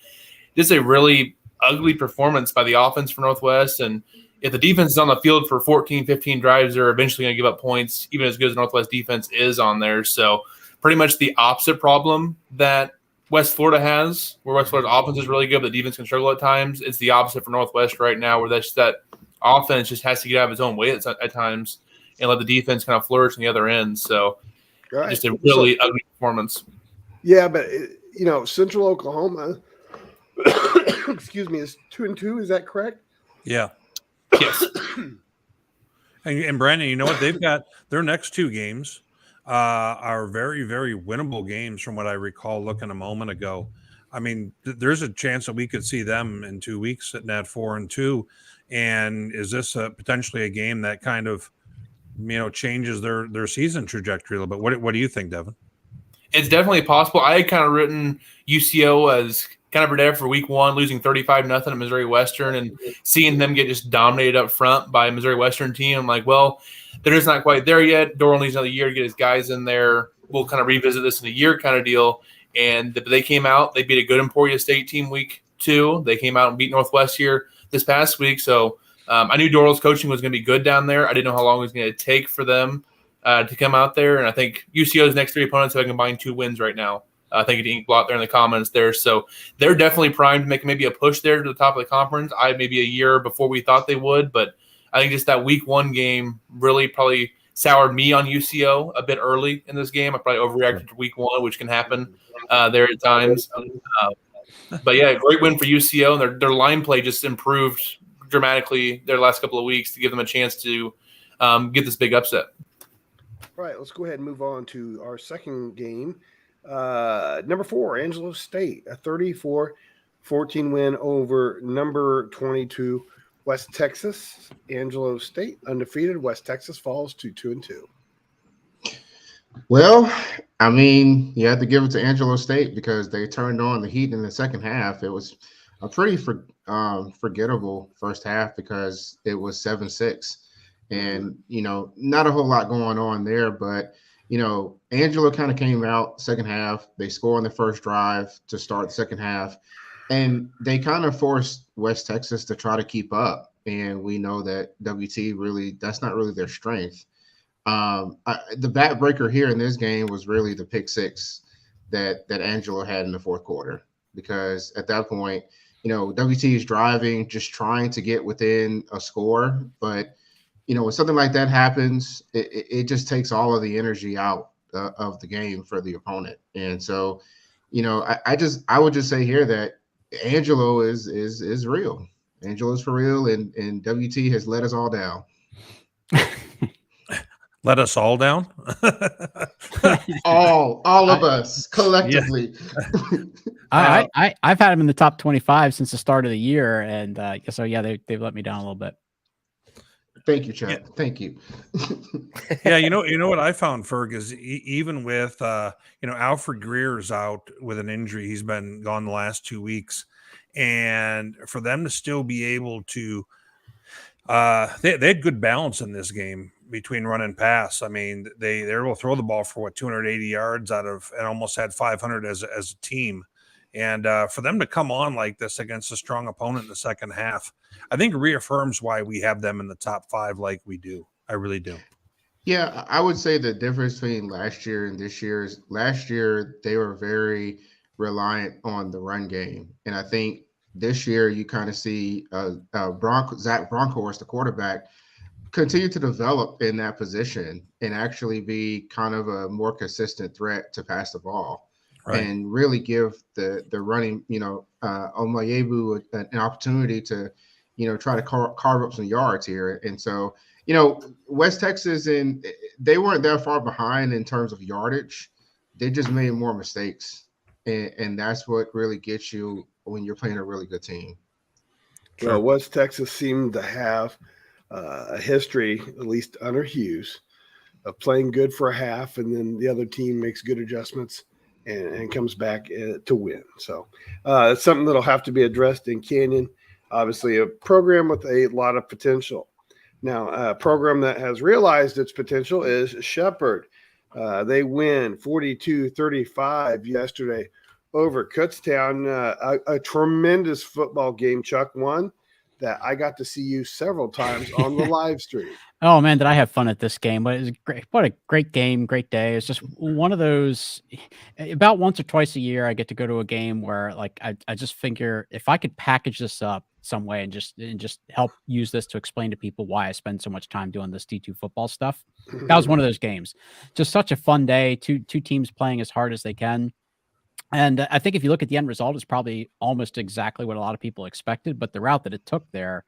just a really ugly performance by the offense for Northwest. And if the defense is on the field for 14, 15 drives, they're eventually going to give up points, even as good as the Northwest defense is on there. So pretty much the opposite problem that West Florida has, where West Florida's offense is really good, but the defense can struggle at times. It's the opposite for Northwest right now, where that offense just has to get out of its own way at times and let the defense kind of flourish on the other end. So just a really ugly performance. Yeah, but Central Oklahoma, excuse me, is 2-2. Is that correct? Yeah. Yes. And Brandon, you know what? They've got their next 2 games are very, very winnable games from what I recall looking a moment ago. I mean, there's a chance that we could see them in 2 weeks sitting at 4-2. And is this potentially a game that kind of, changes their season trajectory a little bit? What do you think, Devin? It's definitely possible. I had kind of written UCO as kind of predicted for week 1, losing 35-0 at Missouri Western and seeing them get just dominated up front by a Missouri Western team. I'm like, well, they're just not quite there yet. Doral needs another year to get his guys in there. We'll kind of revisit this in a year kind of deal. And they came out. They beat a good Emporia State team week 2. They came out and beat Northwest here this past week. So I knew Doral's coaching was going to be good down there. I didn't know how long it was going to take for them to come out there. And I think UCO's next 3 opponents have combined 2 wins right now. Thank you to Inkblot there in the comments there. So they're definitely primed to make maybe a push there to the top of the conference. Maybe a year before we thought they would, but I think just that week 1 game really probably soured me on UCO a bit early in this game. I probably overreacted to week 1, which can happen there at times. But yeah, great win for UCO, and their line play just improved dramatically their last couple of weeks to give them a chance to get this big upset. All right, let's go ahead and move on to our second game. Number 4, Angelo State, a 34-14 win over number 22, West Texas. Angelo State undefeated. West Texas falls to 2-2. Well, I mean, you have to give it to Angelo State because they turned on the heat in the second half. It was a pretty forgettable first half because it was 7-6. And, not a whole lot going on there. But, Angelo kind of came out second half. They score on the first drive to start the second half. And they kind of forced West Texas to try to keep up. And we know that WT really, that's not really their strength. The backbreaker here in this game was really the pick 6 that Angelo had in the fourth quarter. Because at that point, WT is driving, just trying to get within a score. But, when something like that happens, it just takes all of the energy out of the game for the opponent. And so, I would just say here that Angelo is real. Angelo is for real, and WT has let us all down. Let us all down. all of us collectively. I've had him in the top 25 since the start of the year, and so yeah, they've let me down a little bit. Thank you, Chuck. Yeah. Thank you. Yeah, you know what I found, Ferg, is even with Alfred Greer's out with an injury, he's been gone the last 2 weeks, and for them to still be able to, they had good balance in this game between run and pass. I mean, they were able to throw the ball for 280 yards and almost had 500 as a team. And for them to come on like this against a strong opponent in the second half, I think reaffirms why we have them in the top 5 like we do. I really do. Yeah, I would say the difference between last year and this year is last year they were very reliant on the run game. And I think this year you kind of see Zach Bronkhorst, the quarterback, continue to develop in that position and actually be kind of a more consistent threat to pass the ball. Right. And really give the running, Omayebu an opportunity to, try to carve up some yards here. And so, West Texas, and they weren't that far behind in terms of yardage. They just made more mistakes. And that's what really gets you when you're playing a really good team. Well, West Texas seemed to have a history, at least under Hughes, of playing good for a half, and then the other team makes good adjustments and comes back to win. So it's something that'll have to be addressed in Canyon. Obviously, a program with a lot of potential. Now, a program that has realized its potential is Shepherd. They win 42-35 yesterday over Kutztown. A tremendous football game, Chuck, one that I got to see you several times on the live stream. Oh man, did I have fun at this game? But it was great. What a great game, great day. It's just one of those. About once or twice a year, I get to go to a game where, like, I just figure if I could package this up some way and just help use this to explain to people why I spend so much time doing this D2 football stuff. That was one of those games. Just such a fun day. Two teams playing as hard as they can. And I think if you look at the end result, it's probably almost exactly what a lot of people expected, but the route that it took there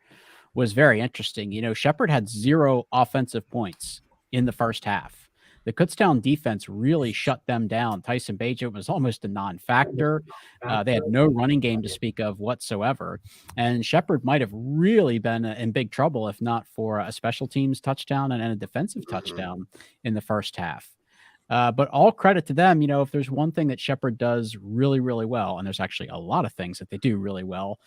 was very interesting. Shepherd had 0 offensive points in the first half. The Kutztown defense really shut them down. Tyson Bajan was almost a non-factor. They had no running game to speak of whatsoever. And Shepherd might have really been in big trouble if not for a special teams touchdown and a defensive touchdown in the first half. But all credit to them. If there's one thing that Shepherd does really, really well, and there's actually a lot of things that they do really well,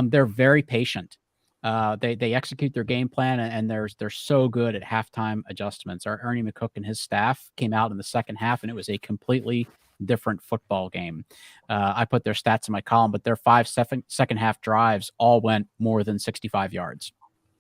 they're very patient. They execute their game plan, and they're so good at halftime adjustments. Our Ernie McCook and his staff came out in the second half, and it was a completely different football game. I put their stats in my column, but their 5 second half drives all went more than 65 yards.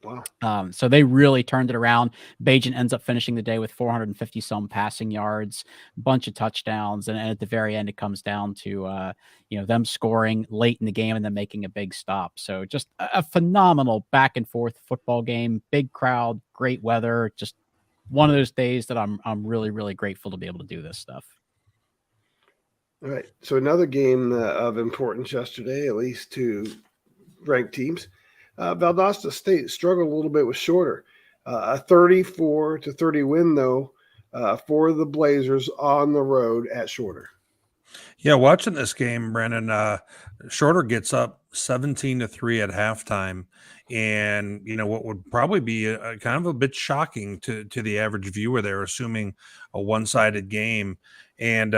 Wow. So they really turned it around. Bajan ends up finishing the day with 450 some passing yards, bunch of touchdowns. And at the very end, it comes down to, them scoring late in the game and then making a big stop. So just a phenomenal back and forth football game, big crowd, great weather. Just one of those days that I'm really, really grateful to be able to do this stuff. All right. So another game of importance yesterday, at least to ranked teams. Valdosta State struggled a little bit with Shorter. A 34-30 win, though, for the Blazers on the road at Shorter. Yeah, watching this game, Brandon, Shorter gets up 17-3 at halftime. And, what would probably be a kind of a bit shocking to the average viewer there, assuming a one-sided game. And,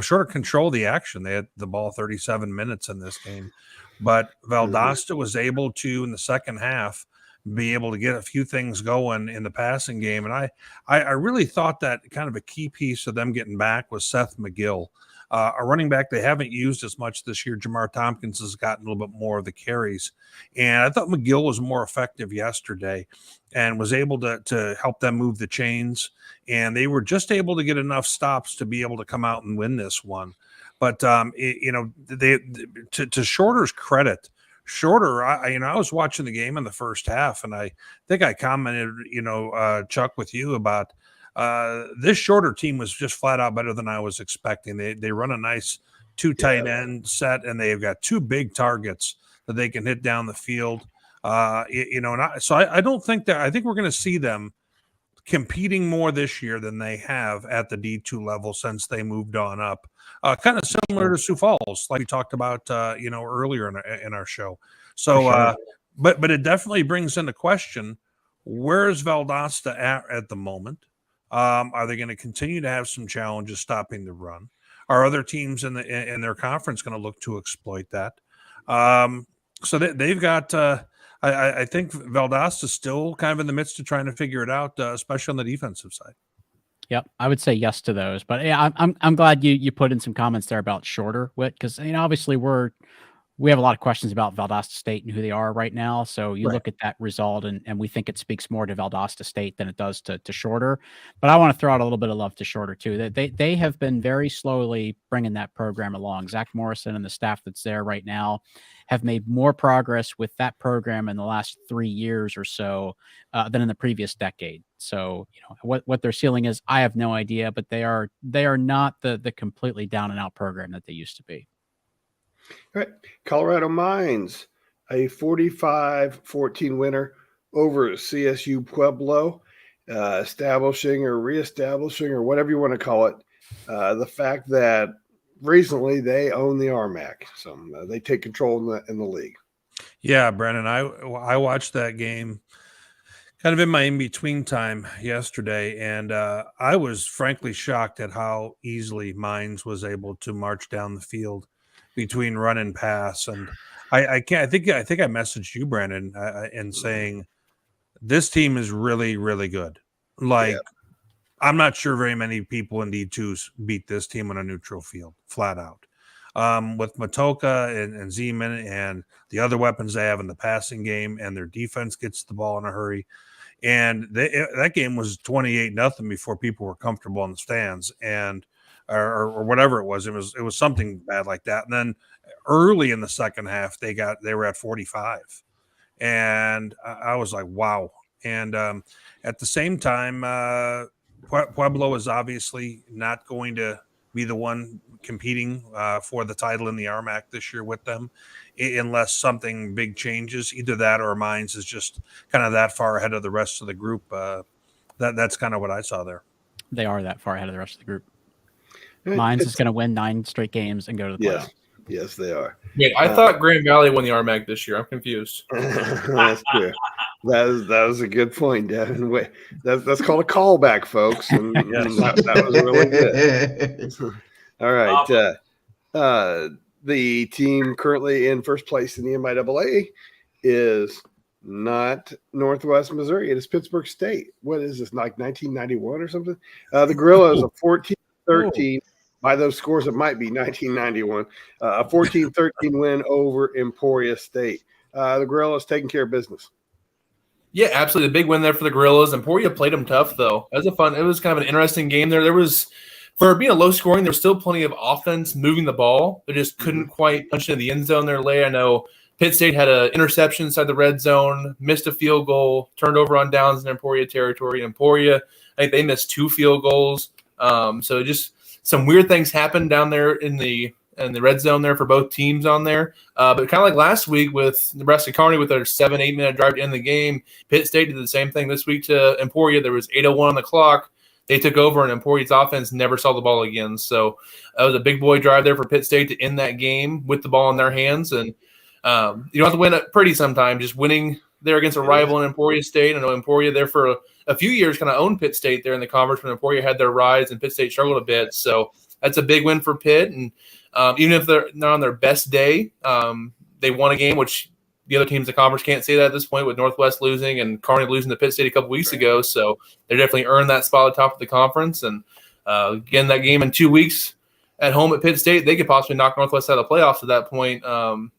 Shorter controlled the action. They had the ball 37 minutes in this game. But Valdosta was able to, in the second half, be able to get a few things going in the passing game. And I really thought that kind of a key piece of them getting back was Seth McGill. A running back they haven't used as much this year. Jamar Tompkins has gotten a little bit more of the carries. And I thought McGill was more effective yesterday and was able to help them move the chains. And they were just able to get enough stops to be able to come out and win this one. But, to Shorter's credit, Shorter, I was watching the game in the first half, and I think I commented, Chuck, with you about this Shorter team was just flat out better than I was expecting. They run a nice two tight end set, and they've got two big targets that they can hit down the field. So I don't think that. I think we're going to see them competing more this year than they have at the D2 level since they moved on up. Kind of similar to Sioux Falls, like we talked about, earlier in our show. So, sure. But it definitely brings into question, where is Valdosta at the moment? Are they going to continue to have some challenges stopping the run? Are other teams in their conference going to look to exploit that? So they've got. I think Valdosta is still kind of in the midst of trying to figure it out, especially on the defensive side. Yep, I would say yes to those. But yeah, I'm glad you put in some comments there about Shorter, Whit, because obviously we have a lot of questions about Valdosta State and who they are right now. So you look at that result, and we think it speaks more to Valdosta State than it does to Shorter. But I want to throw out a little bit of love to Shorter too. They have been very slowly bringing that program along. Zach Morrison and the staff that's there right now have made more progress with that program in the last 3 years or so than in the previous decade. So what their ceiling is, I have no idea, but they are not the completely down and out program that they used to be. All right. Colorado Mines, a 45-14 winner over CSU Pueblo, establishing or reestablishing or whatever you want to call it, the fact that recently they own the RMAC. So they take control in the league. Yeah, Brennan, I watched that game kind of in my in-between time yesterday, and I was frankly shocked at how easily Mines was able to march down the field between run and pass. And I think I messaged you, Brandon, and saying this team is really, really good. I'm not sure very many people in D2s beat this team on a neutral field, flat out. With Matoka and Zeman and the other weapons they have in the passing game, and their defense gets the ball in a hurry. And that game was 28-0 before people were comfortable in the stands, and or whatever it was. It was something bad like that. And then early in the second half, they were at 45, and I was like, wow. And at the same time, Pueblo is obviously not going to be the one competing for the title in the RMAC this year with them, unless something big changes. Either that or Mines is just kind of that far ahead of the rest of the group. That's kind of what I saw there. They are that far ahead of the rest of the group. Mines is going to win 9 straight games and go to the playoffs. Yes, they are. Wait, I thought Grand Valley won the RMAC this year. I'm confused. That's true. That was a good point, Devin. Wait, that's called a callback, folks. And that was really good. All right. The team currently in first place in the MIAA is not Northwest Missouri. It is Pittsburgh State. What is this, like 1991 or something? The Gorillas a 14-13. By those scores, it might be 1991. A 14-13 win over Emporia State. The Gorillas taking care of business. Yeah, absolutely. The big win there for the Gorillas. Emporia played them tough, though. It was kind of an interesting game there. There was, for being a low scoring, there was still plenty of offense moving the ball. They just couldn't quite punch into the end zone there late. I know Pitt State had an interception inside the red zone, missed a field goal, turned over on downs in Emporia territory. Emporia, I think they missed 2 field goals. So just some weird things happened down there in the red zone there for both teams on there. But kind of like last week with Nebraska Kearney with their 7-8 minute drive to end the game, Pitt State did the same thing this week to Emporia. There was 8:01 on the clock. They took over, and Emporia's offense never saw the ball again. So that was a big boy drive there for Pitt State to end that game with the ball in their hands. And you don't have to win it pretty sometimes. Just winning there against a rival in Emporia State. I know Emporia there for a few years kind of owned Pitt State there in the conference when Emporia had their rise and Pitt State struggled a bit. So that's a big win for Pitt. And even if they're not on their best day, they won a game, which the other teams in the conference can't say that at this point, with Northwest losing and Kearney losing to Pitt State a couple weeks ago. So they definitely earned that spot at the top of the conference. And again, that game in 2 weeks at home at Pitt State, they could possibly knock Northwest out of the playoffs at that point.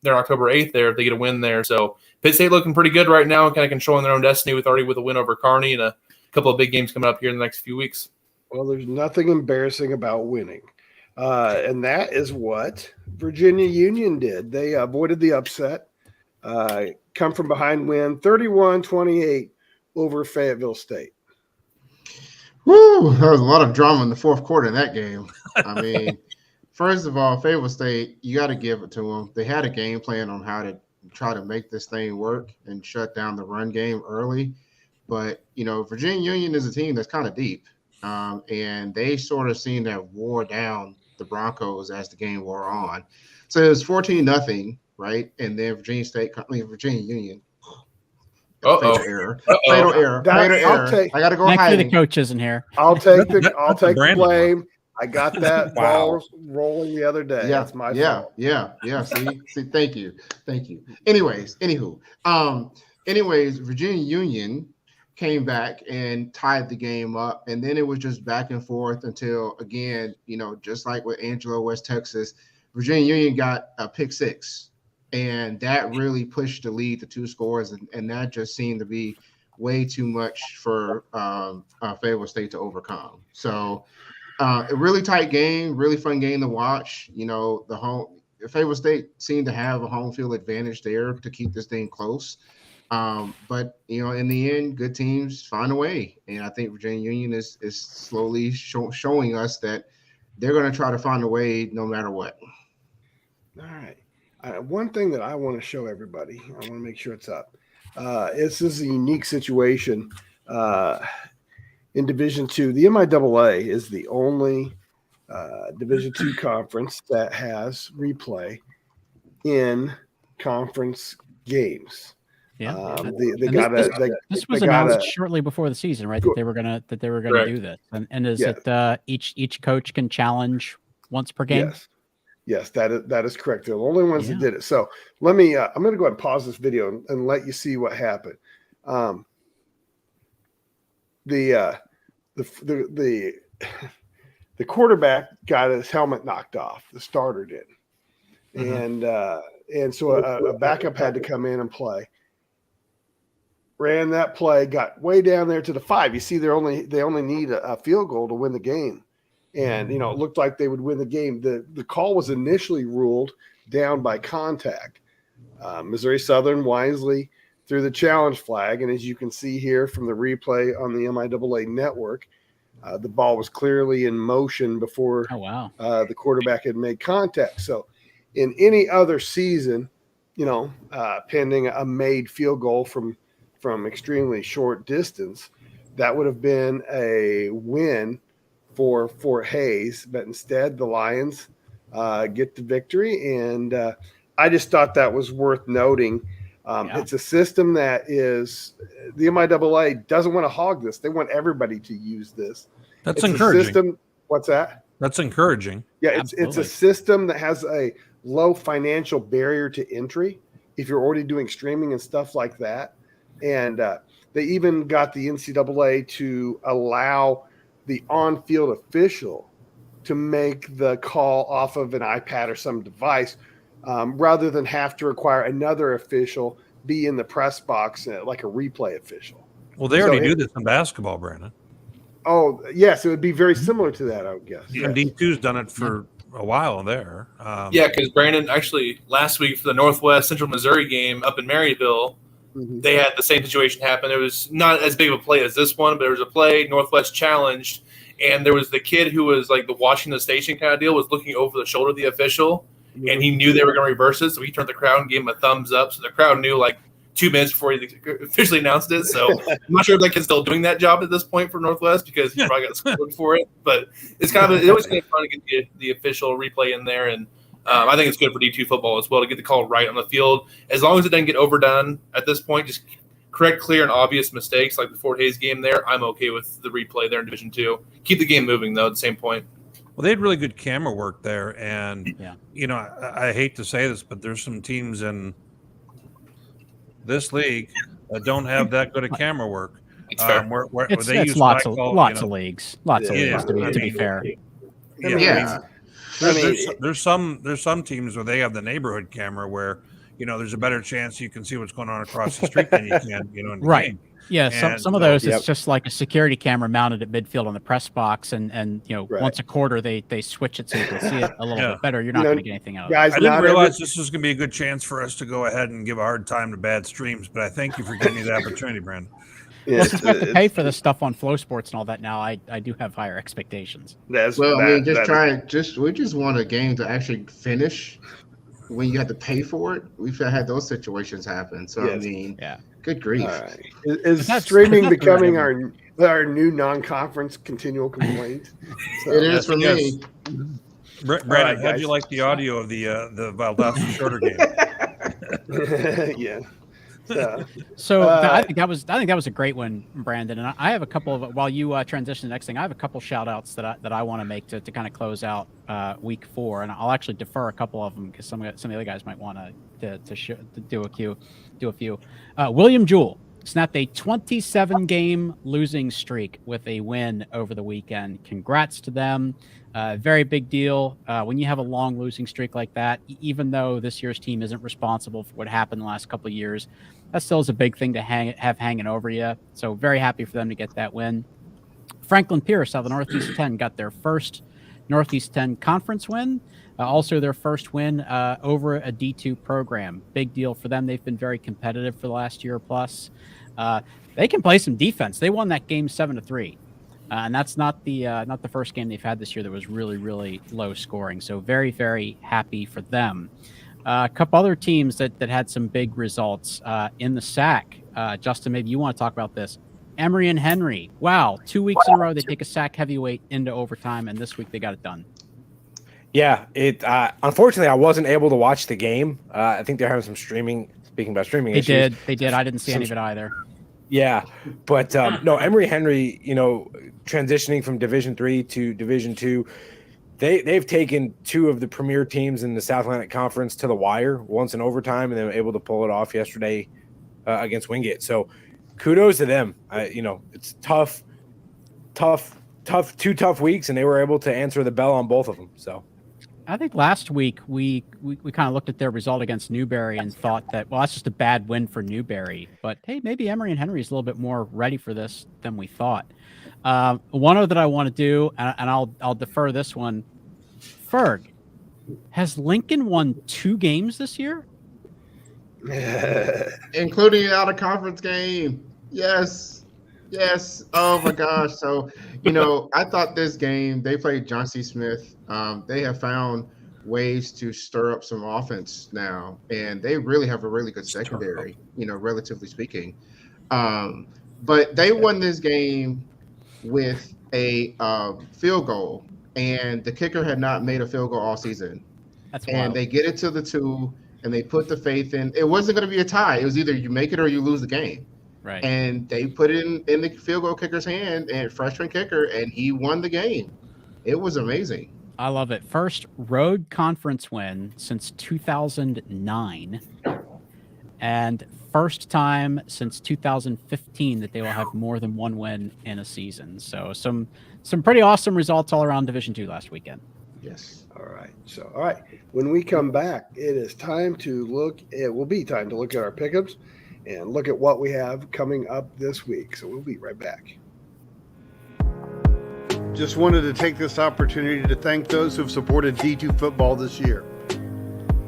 They're October 8th there if they get a win there. So Pitt State looking pretty good right now, kind of controlling their own destiny with a win over Kearney and a couple of big games coming up here in the next few weeks. Well, there's nothing embarrassing about winning. And that is what Virginia Union did. They avoided the upset. come from behind win 31-28 over Fayetteville State. Woo! There was a lot of drama in the fourth quarter in that game. I mean, first of all, Fayetteville State, you got to give it to them. They had a game plan on how to try to make this thing work and shut down the run game early. But, Virginia Union is a team that's kind of deep. And they sort of seemed to have wore down the Broncos as the game wore on. So it was 14-0, right? And then Virginia Union. Fatal error. Fatal error. I got to go Thankfully, hiding. the coach isn't here. I'll take the Brandon blame. I got that Wow. ball rolling the other day. Yeah, That's my fault. Yeah. See, thank you. Anyways, Virginia Union came back and tied the game up, and then it was just back and forth until, again, just like with Angelo, West Texas, Virginia Union got a pick six, and that really pushed the lead to 2 scores, and that just seemed to be way too much for Fayetteville State to overcome. So a really tight game, really fun game to watch. Fayetteville State seemed to have a home field advantage there to keep this thing close. But in the end, good teams find a way, and I think Virginia Union is slowly showing us that they're going to try to find a way no matter what. All right. One thing that I want to show everybody, I want to make sure it's up. This is a unique situation in Division II. The MIAA is the only Division II conference that has replay in conference games. Yeah, This was announced shortly before the season, right? That they were gonna do this, and is it each coach can challenge once per game? Yes, that is correct. They're the only ones that did it. So let me. I'm going to go ahead and pause this video and let you see what happened. The quarterback got his helmet knocked off. The starter did, and so a backup had to come in and play. Ran that play, got way down there to the 5. You see, they only need a field goal to win the game, and it looked like they would win the game. The call was initially ruled down by contact. Missouri Southern wisely threw the challenge flag, and as you can see here from the replay on the MIAA network, the ball was clearly in motion before the quarterback had made contact. So, in any other season, pending a made field goal from extremely short distance, that would have been a win for Fort Hays, but instead the Lions get the victory, and I just thought that was worth noting. It's a system that is – the MIAA doesn't want to hog this. They want everybody to use this. That's encouraging. System, what's that? That's encouraging. Yeah, it's a system that has a low financial barrier to entry if you're already doing streaming and stuff like that. And they even got the NCAA to allow the on-field official to make the call off of an iPad or some device rather than have to require another official be in the press box like a replay official. Well, they already do this in basketball, Brandon. Oh, yes. It would be very similar to that, I would guess. Yeah, D2's done it for a while there. Because Brandon, actually, last week for the Northwest Central Missouri game up in Maryville, they had the same situation happen. It was not as big of a play as this one, but there was a play Northwest challenged, and there was the kid who was like the watching the station kind of deal, was looking over the shoulder of the official, and he knew they were going to reverse it, so he turned the crowd and gave him a thumbs up. So the crowd knew like 2 minutes before he officially announced it. So I'm not sure if that kid's still doing that job at this point for Northwest because he probably got scored for it. But it's kind of it was kind of fun to get the official replay in there, and I think it's good for D2Football as well to get the call right on the field. As long as it doesn't get overdone at this point, just correct clear and obvious mistakes like the Fort Hays game there. I'm okay with the replay there in Division II. Keep the game moving, though, at the same point. Well, they had really good camera work there. And, I hate to say this, but there's some teams in this league that don't have that good of camera work. It's lots of leagues. Lots of leagues, to be fair. There's some teams where they have the neighborhood camera where there's a better chance you can see what's going on across the street than you can, in the Right. game. Yeah, And some of so- those Yep. it's just like a security camera mounted at midfield on the press box, and Right. once a quarter they switch it so you can see it a little Yeah. bit better. You're not know, going to get anything out of it. Guys, I didn't not realize this was going to be a good chance for us to go ahead and give a hard time to bad streams, but I thank you for giving me the opportunity, Brandon. Yeah, Well, since we have to pay for this stuff on Flow Sports and all that now, I do have higher expectations. Well, I mean, we just want a game to actually finish when you have to pay for it. We've had those situations happen. So, I Yes. mean, Yeah. good grief. All right. Is That's- streaming that's becoming whatever. our new non-conference continual complaint? So- It is for yes. me. Brandon, right, how'd guys. you like the audio of the Valdosta shorter game? Yeah. So, So Uh, I think that was a great one, Brandon. And I have a couple of, while you transition to the next thing, I have a couple shout outs that I want to make to kind of close out week 4, and I'll actually defer a couple of them because some of the other guys might want to do a few. William Jewell snapped a 27 game losing streak with a win over the weekend. Congrats to them. Very big deal. When you have a long losing streak like that, even though this year's team isn't responsible for what happened the last couple of years, that still is a big thing to have hanging over you. So very happy for them to get that win. Franklin Pierce out of the Northeast 10 got their first Northeast 10 conference win. Also their first win over a D2 program. Big deal for them. They've been very competitive for the last year plus. They can play some defense. They won that game 7-3. And that's not the first game they've had this year that was really, really low scoring. So very, very happy for them. A couple other teams that had some big results in the SAC. Justin, maybe you want to talk about this. Emory and Henry. Wow, 2 weeks in a row they take a SAC heavyweight into overtime, and this week they got it done. Yeah, it. Unfortunately, I wasn't able to watch the game. I think they're having some streaming. Speaking about streaming issues, They did. I didn't see any of it either. Yeah, but no, Emory Henry, transitioning from Division III to Division II, they've taken 2 of the premier teams in the South Atlantic Conference to the wire, once in overtime, and they were able to pull it off yesterday against Wingate. So kudos to them. It's tough, 2 tough weeks, and they were able to answer the bell on both of them. So. I think last week we kind of looked at their result against Newberry and thought that, well, that's just a bad win for Newberry. But hey, maybe Emory and Henry is a little bit more ready for this than we thought. One other that I want to do, and I'll defer this one. Ferg, has Lincoln won 2 games this year? Including an out of conference game. Yes. Oh my gosh. So, I thought this game, they played John C. Smith. They have found ways to stir up some offense now, and they really have a really good secondary, relatively speaking. But they won this game with a field goal, and the kicker had not made a field goal all season. That's and wild. they get it to the 2, and they put the faith in. It wasn't going to be a tie. It was either you make it or you lose the game. Right. And they put it in the field goal kicker's hand, and freshman kicker, and he won the game. It was amazing. I love it. First road conference win since 2009, and first time since 2015 that they will have more than 1 win in a season. So some pretty awesome results all around Division II last weekend. Yes. all right. When we come back, it will be time to look at our pickups and look at what we have coming up this week. So we'll be right back. Just wanted to take this opportunity to thank those who have supported D2 Football this year.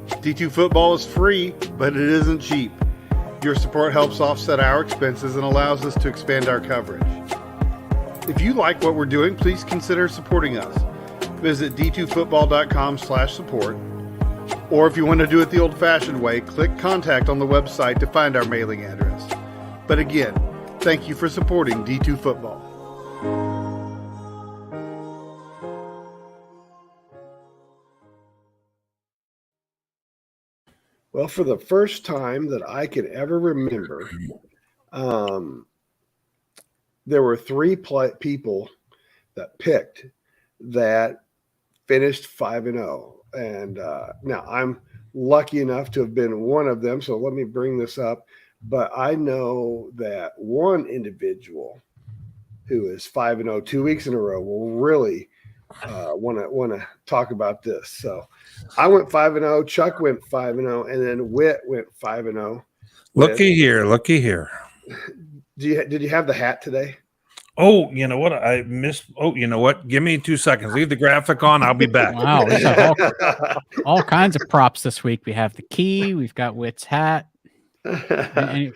D2 Football is free, but it isn't cheap. Your support helps offset our expenses and allows us to expand our coverage. If you like what we're doing, please consider supporting us. Visit d2football.com/support. Or if you want to do it the old-fashioned way, click contact on the website to find our mailing address. But again, thank you for supporting D2 Football. Well, for the first time that I can ever remember, there were 3 people that picked that finished 5-0. And now I'm lucky enough to have been one of them. So let me bring this up. But I know that one individual who is 5-0 2 weeks in a row will really want to talk about this. So I went 5-0. Chuck went 5-0, and then Whit went 5-0. Looky here. Did you have the hat today? Oh, you know what? I missed. Oh, you know what? Give me 2 seconds. Leave the graphic on. I'll be back. Wow, we have all kinds of props this week. We have the key. We've got Whit's hat. We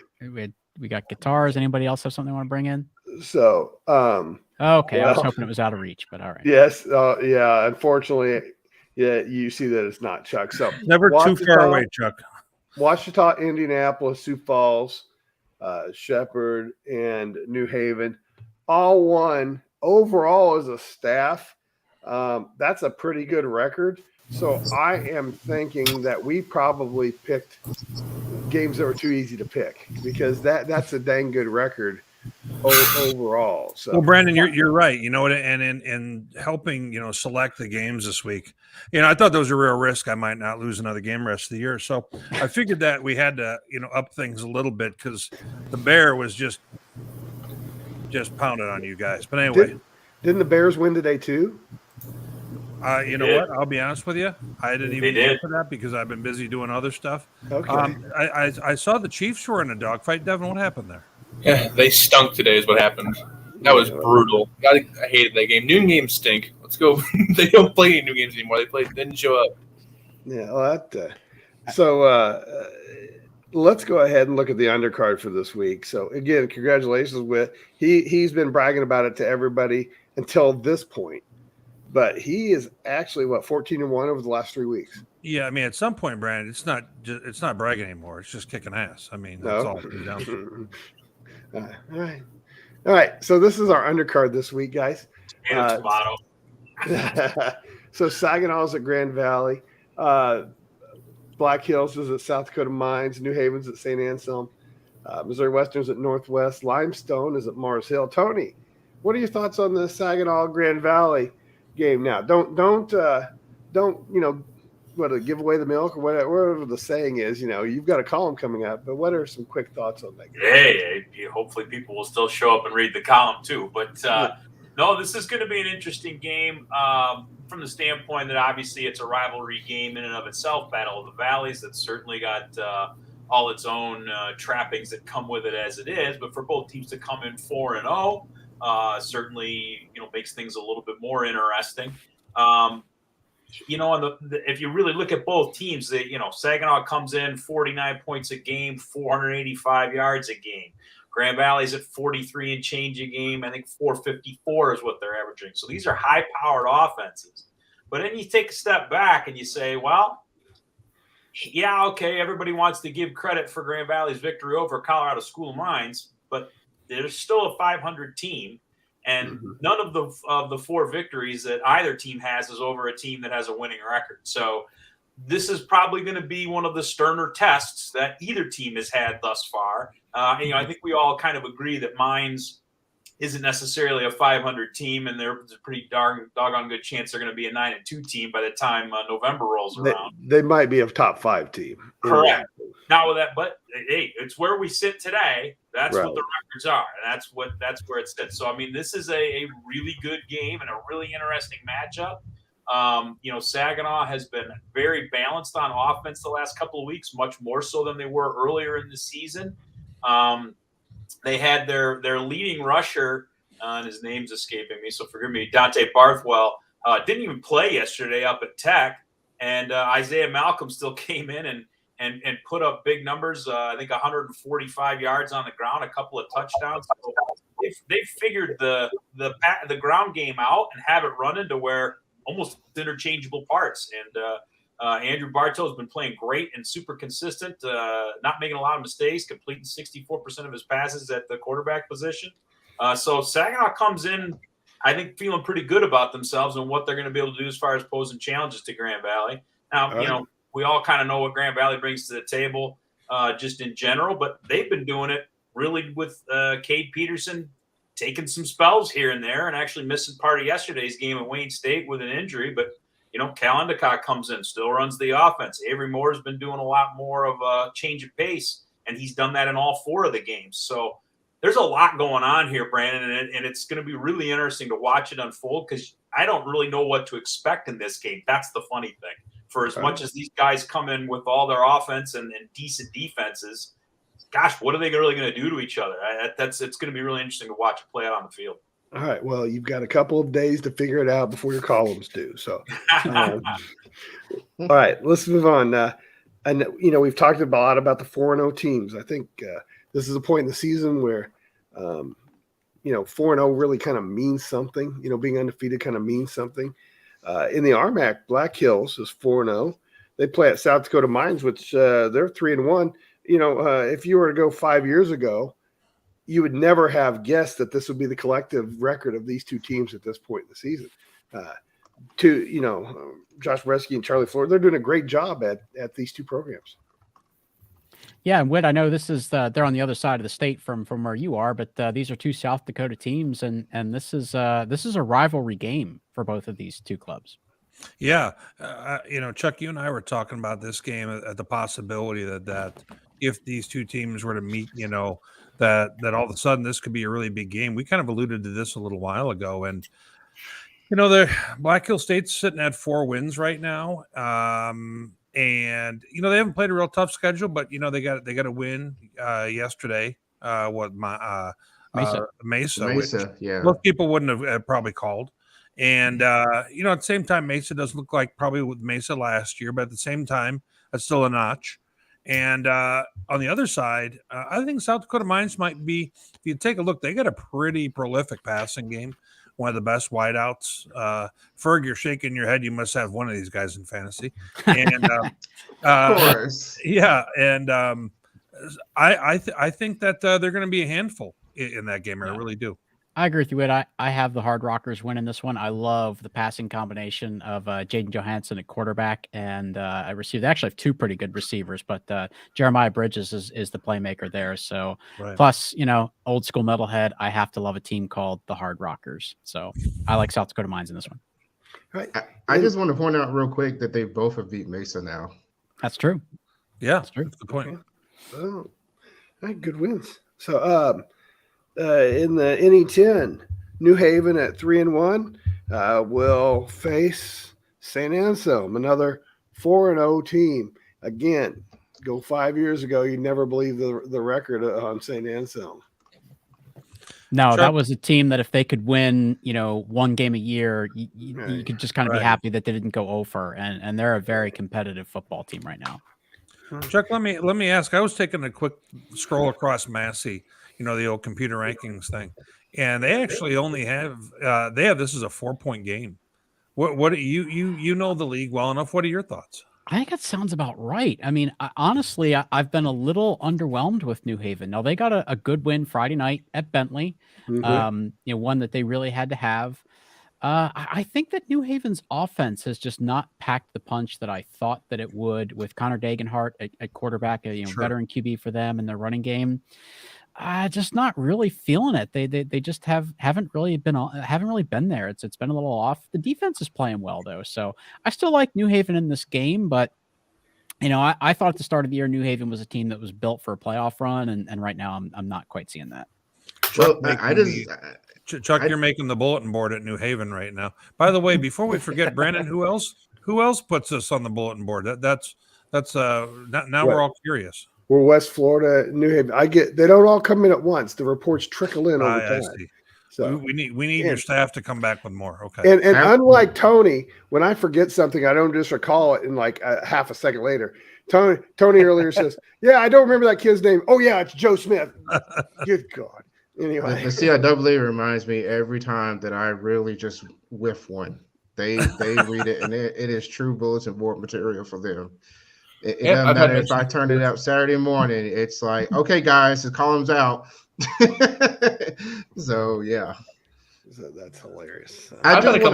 got guitars. Anybody else have something they want to bring in? So, okay, I was hoping it was out of reach, but all right. Yes, yeah. Unfortunately, yeah, you see that it's not Chuck. So Never too far away, Chuck. Ouachita, Indianapolis, Sioux Falls, Shepherd, and New Haven all won overall as a staff. That's a pretty good record. So I am thinking that we probably picked games that were too easy to pick, because that's a dang good record overall. So, well, Brandon, you're right. You know, and in helping, select the games this week, I thought there was a real risk I might not lose another game rest of the year. So I figured that we had to, up things a little bit, because the Bear was just pounded on you guys. But anyway, didn't the Bears win today too? You know what? I'll be honest with you. I didn't even get for that because I've been busy doing other stuff. Okay. I saw the Chiefs were in a dogfight. Devin, what happened there? Yeah, they stunk today is what happened. That was brutal. I hated that game. Noon games stink. Let's go. They don't play any noon games anymore. They didn't show up. Yeah, well, let's go ahead and look at the undercard for this week. So again, congratulations with he's been bragging about it to everybody until this point, but he is actually 14-1 over the last 3 weeks. Yeah, I mean, at some point, Brandon, it's not bragging anymore. It's just kicking ass. I mean, that's all it comes down to. All right. So this is our undercard this week, guys. So Saginaw's at Grand Valley. Black Hills is at South Dakota Mines. New Haven's at St. Anselm. Missouri Western's at Northwest. Limestone is at Mars Hill. Tony, what are your thoughts on the Saginaw Grand Valley game now? Don't give away the milk or whatever the saying is. You've got a column coming up. But what are some quick thoughts on that game? Hey, hopefully people will still show up and read the column too. But no, this is going to be an interesting game from the standpoint that obviously it's a rivalry game in and of itself, Battle of the Valleys. That's certainly got all its own trappings that come with it as it is. But for both teams to come in 4-0, certainly makes things a little bit more interesting. If you really look at both teams, Saginaw comes in 49 points a game, 485 yards a game. Grand Valley's at 43 and change a game. I think 454 is what they're averaging. So these are high-powered offenses. But then you take a step back and you say, well, yeah, okay, everybody wants to give credit for Grand Valley's victory over Colorado School of Mines, but there's still a 500 team. And none of the 4 victories that either team has is over a team that has a winning record. So this is probably going to be one of the sterner tests that either team has had thus far. I think we all kind of agree that Mines isn't necessarily a 500 team, and there's a pretty doggone good chance they're going to be a 9-2 team by the time November rolls around. They might be a top 5 team. Correct. Not with that, but hey, it's where we sit today. That's what the records are, and that's where it sits. So I mean, this is a really good game and a really interesting matchup. Saginaw has been very balanced on offense the last couple of weeks, much more so than they were earlier in the season. They had their leading rusher, and his name's escaping me, so forgive me, Dante Barthwell, didn't even play yesterday up at Tech, and Isaiah Malcolm still came in and put up big numbers. I think 145 yards on the ground, a couple of touchdowns. So they figured the ground game out and have it run into where almost interchangeable parts. And Andrew Bartow has been playing great and super consistent, not making a lot of mistakes, completing 64% of his passes at the quarterback position. So Saginaw comes in, I think, feeling pretty good about themselves and what they're going to be able to do as far as posing challenges to Grand Valley. Now, we all kind of know what Grand Valley brings to the table just in general, but they've been doing it really with Cade Peterson taking some spells here and there and actually missing part of yesterday's game at Wayne State with an injury. But, Cal Endicott comes in, still runs the offense. Avery Moore's been doing a lot more of a change of pace, and he's done that in all 4 of the games. So there's a lot going on here, Brandon, and it's going to be really interesting to watch it unfold because I don't really know what to expect in this game. That's the funny thing. For as much as these guys come in with all their offense and decent defenses, gosh, what are they really going to do to each other? It's going to be really interesting to watch it play out on the field. All right. Well, you've got a couple of days to figure it out before your columns do. So, all right, let's move on. And we've talked a lot about the 4-0 teams. I think this is a point in the season where 4-0 really kind of means something. Being undefeated kind of means something. In the RMAC, Black Hills is 4-0. They play at South Dakota Mines, which they're 3-1. If you were to go 5 years ago, you would never have guessed that this would be the collective record of these two teams at this point in the season. Josh Bresky and Charlie Floyd, they're doing a great job at these two programs. Yeah, and Whit, I know this is they're on the other side of the state from where you are, but these are two South Dakota teams, and this is a rivalry game for both of these two clubs. Yeah, Chuck, you and I were talking about this game at the possibility that if these two teams were to meet, that all of a sudden this could be a really big game. We kind of alluded to this a little while ago, and the Black Hill State's sitting at 4 wins right now. And they haven't played a real tough schedule, but they got a win yesterday. Mesa, which yeah, most people wouldn't have probably called. And at the same time, Mesa doesn't look like probably with Mesa last year, but at the same time, that's still a notch. And on the other side, I think South Dakota Mines might be. If you take a look, they got a pretty prolific passing game. One of the best wideouts. Ferg, you're shaking your head. You must have one of these guys in fantasy. And of course, yeah. And I think that they're going to be a handful in that game. I really do. I agree with you, Whit. I have the Hard Rockers winning this one. I love the passing combination of Jaden Johansson at quarterback and I received. They actually have two pretty good receivers, but Jeremiah Bridges is the playmaker there. So plus, old school metalhead, I have to love a team called the Hard Rockers. So I like South Dakota Mines in this one. Right. I just want to point out real quick that they both have beat Mesa now. That's true. Yeah, that's true. That's the point. Oh, right, good wins. So in the NE10, New Haven at 3-1 will face St. Anselm, another 4-0 team. Again, go 5 years ago, you'd never believe the record on St. Anselm. No, Chuck, that was a team that if they could win, one game a year, you could just kind of be happy that they didn't go over, and they're a very competitive football team right now. Chuck, let me ask. I was taking a quick scroll across Massey, the old computer rankings thing, and they actually only have this is a 4-point game. What you know the league well enough? What are your thoughts? I think that sounds about right. I mean, honestly, I've been a little underwhelmed with New Haven. Now they got a good win Friday night at Bentley, one that they really had to have. I think that New Haven's offense has just not packed the punch that I thought that it would with Connor Dagenhart at quarterback, veteran QB for them in their running game. Just not really feeling it. They just haven't really been there. It's been a little off. The defense is playing well though, so I still like New Haven in this game. But I thought at the start of the year New Haven was a team that was built for a playoff run, and right now I'm not quite seeing that. Well, Chuck, you're making the bulletin board at New Haven right now. By the way, before we forget, Brandon, who else puts us on the bulletin board? That's now we're all curious. We're West Florida, New Haven. They don't all come in at once. The reports trickle in over time. I see. So we need your staff to come back with more. Okay. And unlike Tony, when I forget something, I don't just recall it in like a half a second later. Tony earlier says, "Yeah, I don't remember that kid's name. Oh yeah, it's Joe Smith." Good God. Anyway, the CIAA reminds me every time that I really just whiff one. They read it, and it is true bulletin board material for them. It doesn't matter if I turn it out Saturday morning. It's like, okay, guys, the column's out. So yeah, that's hilarious. I just want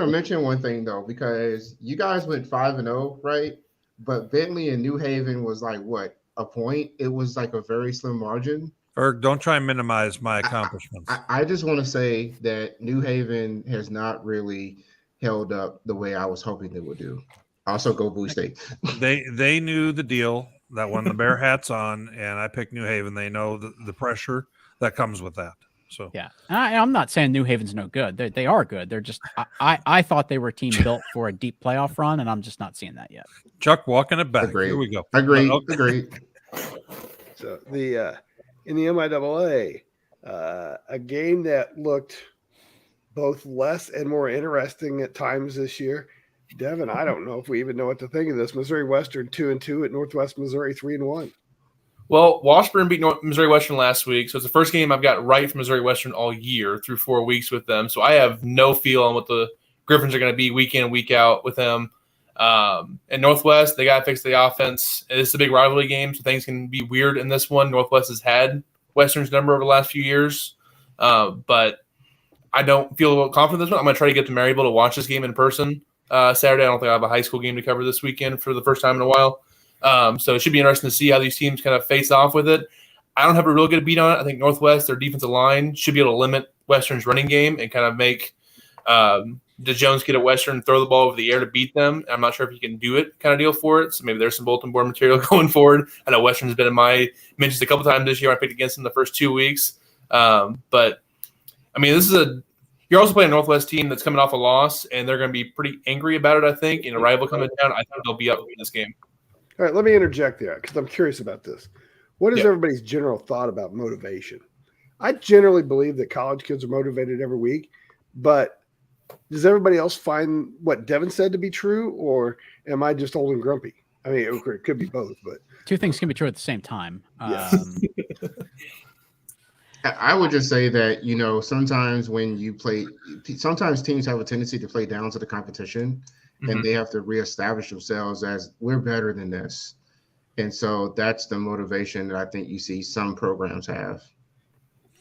to mention one thing though, because you guys went 5-0, right? But Bentley and New Haven was like what, a point? It was like a very slim margin. Or don't try and minimize my accomplishments. I just want to say that New Haven has not really held up the way I was hoping they would do. Also, go Blue State. They knew the deal that when the Bear hat's on, and I picked New Haven, they know the pressure that comes with that. So Yeah, and I'm not saying New Haven's no good. They are good. They're just I thought they were a team built for a deep playoff run, and I'm just not seeing that yet. Chuck walking it back. Agreed. Here we go. Agreed. Okay. Agreed. So in the MIAA, a game that looked both less and more interesting at times this year. Devin, I don't know if we even know what to think of this. Missouri Western 2-2 at Northwest Missouri 3-1. Well, Washburn beat Missouri Western last week, so it's the first game I've got right from Missouri Western all year through 4 weeks with them. So I have no feel on what the Griffins are going to be week in and week out with them. And Northwest, they got to fix the offense. It's a big rivalry game, so things can be weird in this one. Northwest has had Western's number over the last few years, but I don't feel confident in this one. I'm going to try to get to Maryville to watch this game in person Saturday. I don't think I have a high school game to cover this weekend for the first time in a while. So it should be interesting to see how these teams kind of face off with it. I don't have a real good beat on it. I think Northwest, their defensive line, should be able to limit Western's running game and kind of make DeJones get at Western, throw the ball over the air to beat them. I'm not sure if he can do it kind of deal for it. So maybe there's some bulletin board material going forward. I know Western's been in my mentions a couple times this year. I picked against them the first 2 weeks. But, I mean, you're also playing a Northwest team that's coming off a loss, and they're going to be pretty angry about it, I think. In a rival coming down, I think they'll be up in this game. All right, let me interject there because I'm curious about this. What is everybody's general thought about motivation? I generally believe that college kids are motivated every week, but does everybody else find what Devin said to be true, or am I just old and grumpy? I mean, it could be both, but two things can be true at the same time. I would just say that, sometimes when you play, sometimes teams have a tendency to play down to the competition, and they have to reestablish themselves as we're better than this. And so that's the motivation that I think you see some programs have.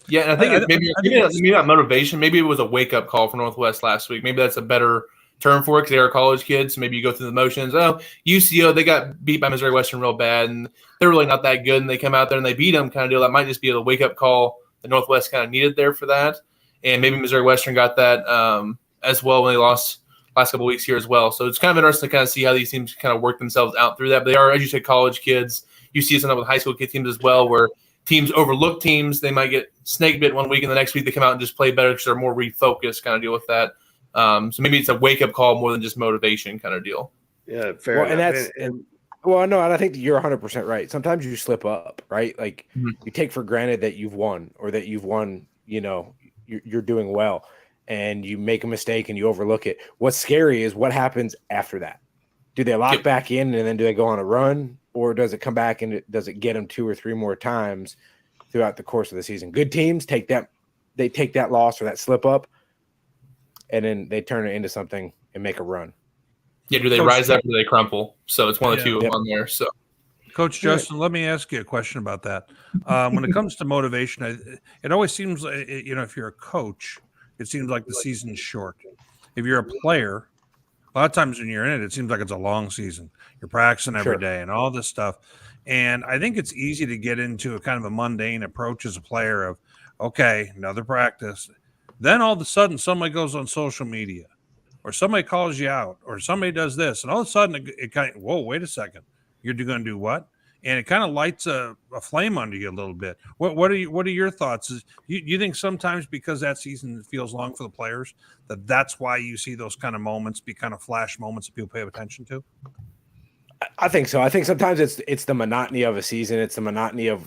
Yeah, and I think maybe not motivation. Maybe it was a wake-up call for Northwest last week. Maybe that's a better term for it because they are college kids. So maybe you go through the motions. Oh, UCO, they got beat by Missouri Western real bad, and they're really not that good, and they come out there and they beat them kind of deal. That might just be a wake-up call the Northwest kind of needed there for that. And maybe Missouri Western got that as well when they lost last couple of weeks here as well. So it's kind of interesting to kind of see how these teams kind of work themselves out through that. But they are, as you said, college kids. You see something with high school kid teams as well where teams overlook teams. They might get snake bit one week, and the next week they come out and just play better because they're more refocused kind of deal with that. So maybe it's a wake-up call more than just motivation kind of deal. Yeah, fair enough. And I think you're 100% right. Sometimes you slip up, right? Like you take for granted that you've won or that you've won, you're doing well, and you make a mistake and you overlook it. What's scary is what happens after that. Do they lock back in and then do they go on a run, or does it come back and does it get them 2 or 3 more times throughout the course of the season? Good teams take that loss or that slip up, and then they turn it into something and make a run. Yeah, do they rise up or do they crumple? So it's one of the two on there. So, Coach Justin, let me ask you a question about that. When it comes to motivation, it always seems like, if you're a coach, it seems like the season's short. If you're a player, a lot of times when you're in it, it seems like it's a long season. You're practicing every day and all this stuff. And I think it's easy to get into a kind of a mundane approach as a player of, okay, another practice. Then all of a sudden somebody goes on social media or somebody calls you out or somebody does this. And all of a sudden it kind of, whoa, wait a second. You're going to do what? And it kind of lights a flame under you a little bit. What are your thoughts? You think sometimes because that season feels long for the players, that's why you see those kind of moments be kind of flash moments that people pay attention to? I think so. I think sometimes it's the monotony of a season. It's the monotony of,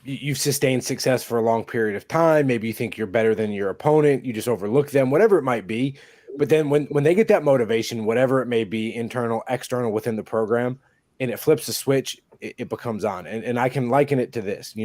you've sustained success for a long period of time. Maybe you think you're better than your opponent. You just overlook them, whatever it might be. But then when they get that motivation, whatever it may be, internal, external within the program, and it flips the switch, it becomes on. And I can liken it to this.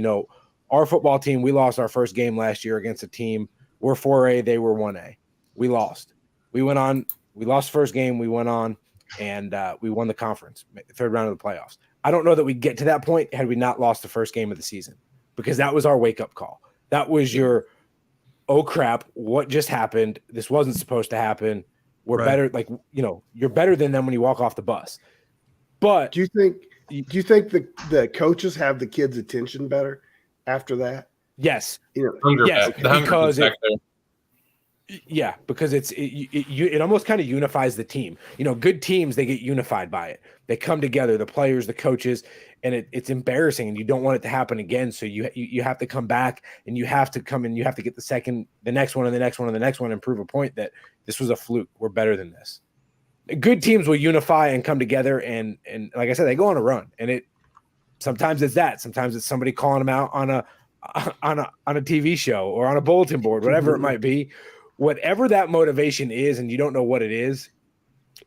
Our football team, we lost our first game last year against a team. We're 4A, they were 1A. We lost. We went on. We lost the first game. We went on, and we won the conference, third round of the playoffs. I don't know that we get to that point had we not lost the first game of the season, because that was our wake-up call. That was your, oh, crap, what just happened? This wasn't supposed to happen. We're better. You're better than them when you walk off the bus. But do you think the coaches have the kids' attention better after that? Yes. Yes, because Yeah, because it almost kind of unifies the team. Good teams, they get unified by it. They come together, the players, the coaches, and it's embarrassing, and you don't want it to happen again. So you have to come back, and you have to come and you have to get the next one, and the next one, and the next one, and prove a point that this was a fluke. We're better than this. Good teams will unify and come together, and like I said, they go on a run, and sometimes it's that. Sometimes it's somebody calling them out on a TV show or on a bulletin board, whatever it might be. Whatever that motivation is, and you don't know what it is,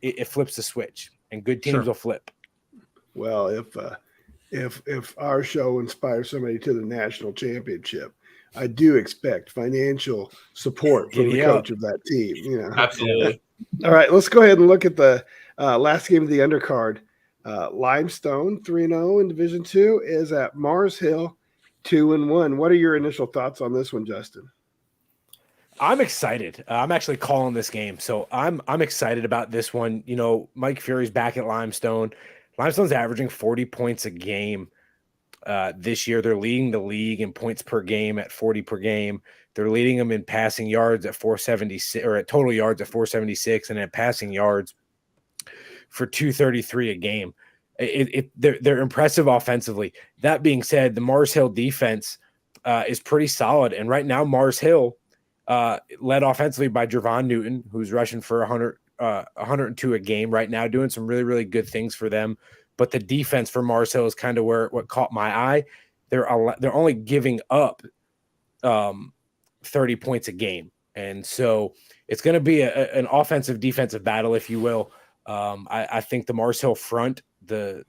it flips the switch, and good teams will flip. Well, if our show inspires somebody to the national championship, I do expect financial support from the coach of that team. Absolutely. All right, let's go ahead and look at the last game of the undercard. Limestone 3-0 in Division II is at Mars Hill 2-1. What are your initial thoughts on this one, Justin? I'm excited. I'm actually calling this game, so I'm excited about this one. Mike Fury's back at Limestone. Limestone's averaging 40 points a game this year. They're leading the league in points per game at 40 per game. They're leading them in passing yards at 476, or at total yards at 476, and at passing yards for 233 a game. They're impressive offensively. That being said, the Mars Hill defense is pretty solid, and right now Mars Hill, led offensively by Javon Newton, who's rushing for 102 a game right now, doing some really, really good things for them. But the defense for Mars Hill is kind of what caught my eye. They're only giving up 30 points a game, and so it's going to be an offensive defensive battle, if you will. I think the Mars Hill front, their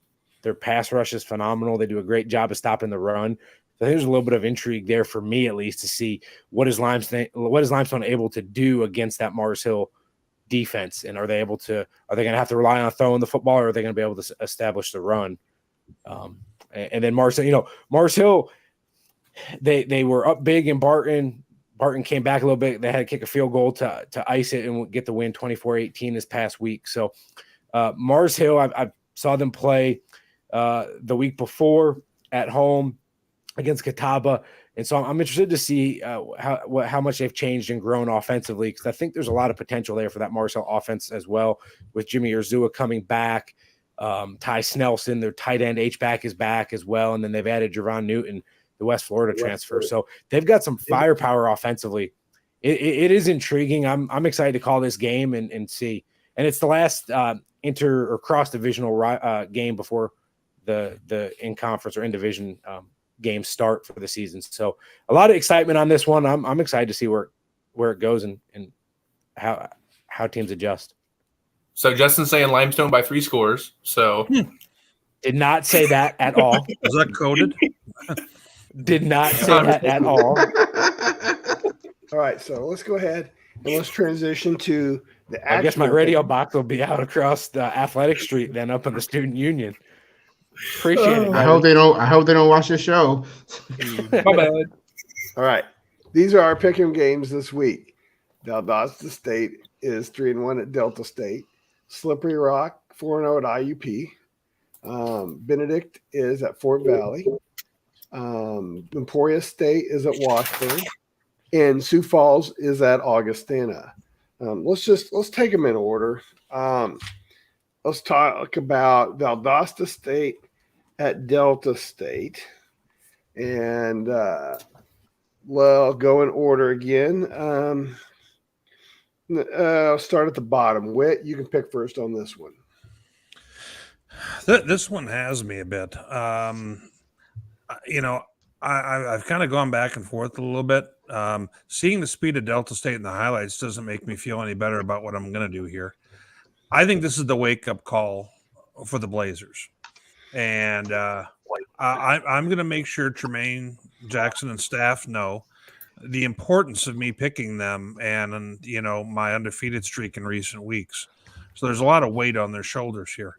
pass rush is phenomenal. They do a great job of stopping the run. So there's a little bit of intrigue there for me, at least, to see what is Limestone able to do against that Mars Hill defense, and are they going to have to rely on throwing the football, or are they going to be able to establish the run? And then Mars Hill, they were up big in Barton. Barton came back a little bit. They had to kick a field goal to ice it and get the win 24-18 this past week. So Mars Hill, I saw them play the week before at home against Catawba. And so I'm interested to see how much they've changed and grown offensively, because I think there's a lot of potential there for that Mars Hill offense as well, with Jimmy Urzua coming back. Ty Snelson, their tight end H-back, is back as well. And then they've added Javon Newton, the West Florida transfer. So they've got some firepower offensively. It is intriguing. I'm excited to call this game and see. And it's the last inter or cross-divisional game before the in-conference or in-division games start for the season. So a lot of excitement on this one. I'm excited to see where it goes and how teams adjust. So Justin's saying Limestone by 3 scores. So did not say that at all. Was that coded? Did not say that at all. All right, so let's go ahead and let's transition to the actual. I guess my radio box will be out across the Athletic Street, then up in the Student Union. Appreciate it. I hope they don't watch the show. My bad. All right, these are our pick'em games this week. Valdosta State is 3-1 at Delta State. Slippery Rock 4-0 at IUP. Benedict is at Fort Valley. Emporia State is at Washburn, and Sioux Falls is at Augustana. Let's take them in order. Let's talk about Valdosta State at Delta State, and we'll go in order again. I'll start at the bottom. Whit, you can pick first on this one. This one has me a bit. I've kind of gone back and forth a little bit. Seeing the speed of Delta State in the highlights doesn't make me feel any better about what I'm going to do here. I think this is the wake-up call for the Blazers. And I'm going to make sure Tremaine Jackson and staff know the importance of me picking them and my undefeated streak in recent weeks. So there's a lot of weight on their shoulders here.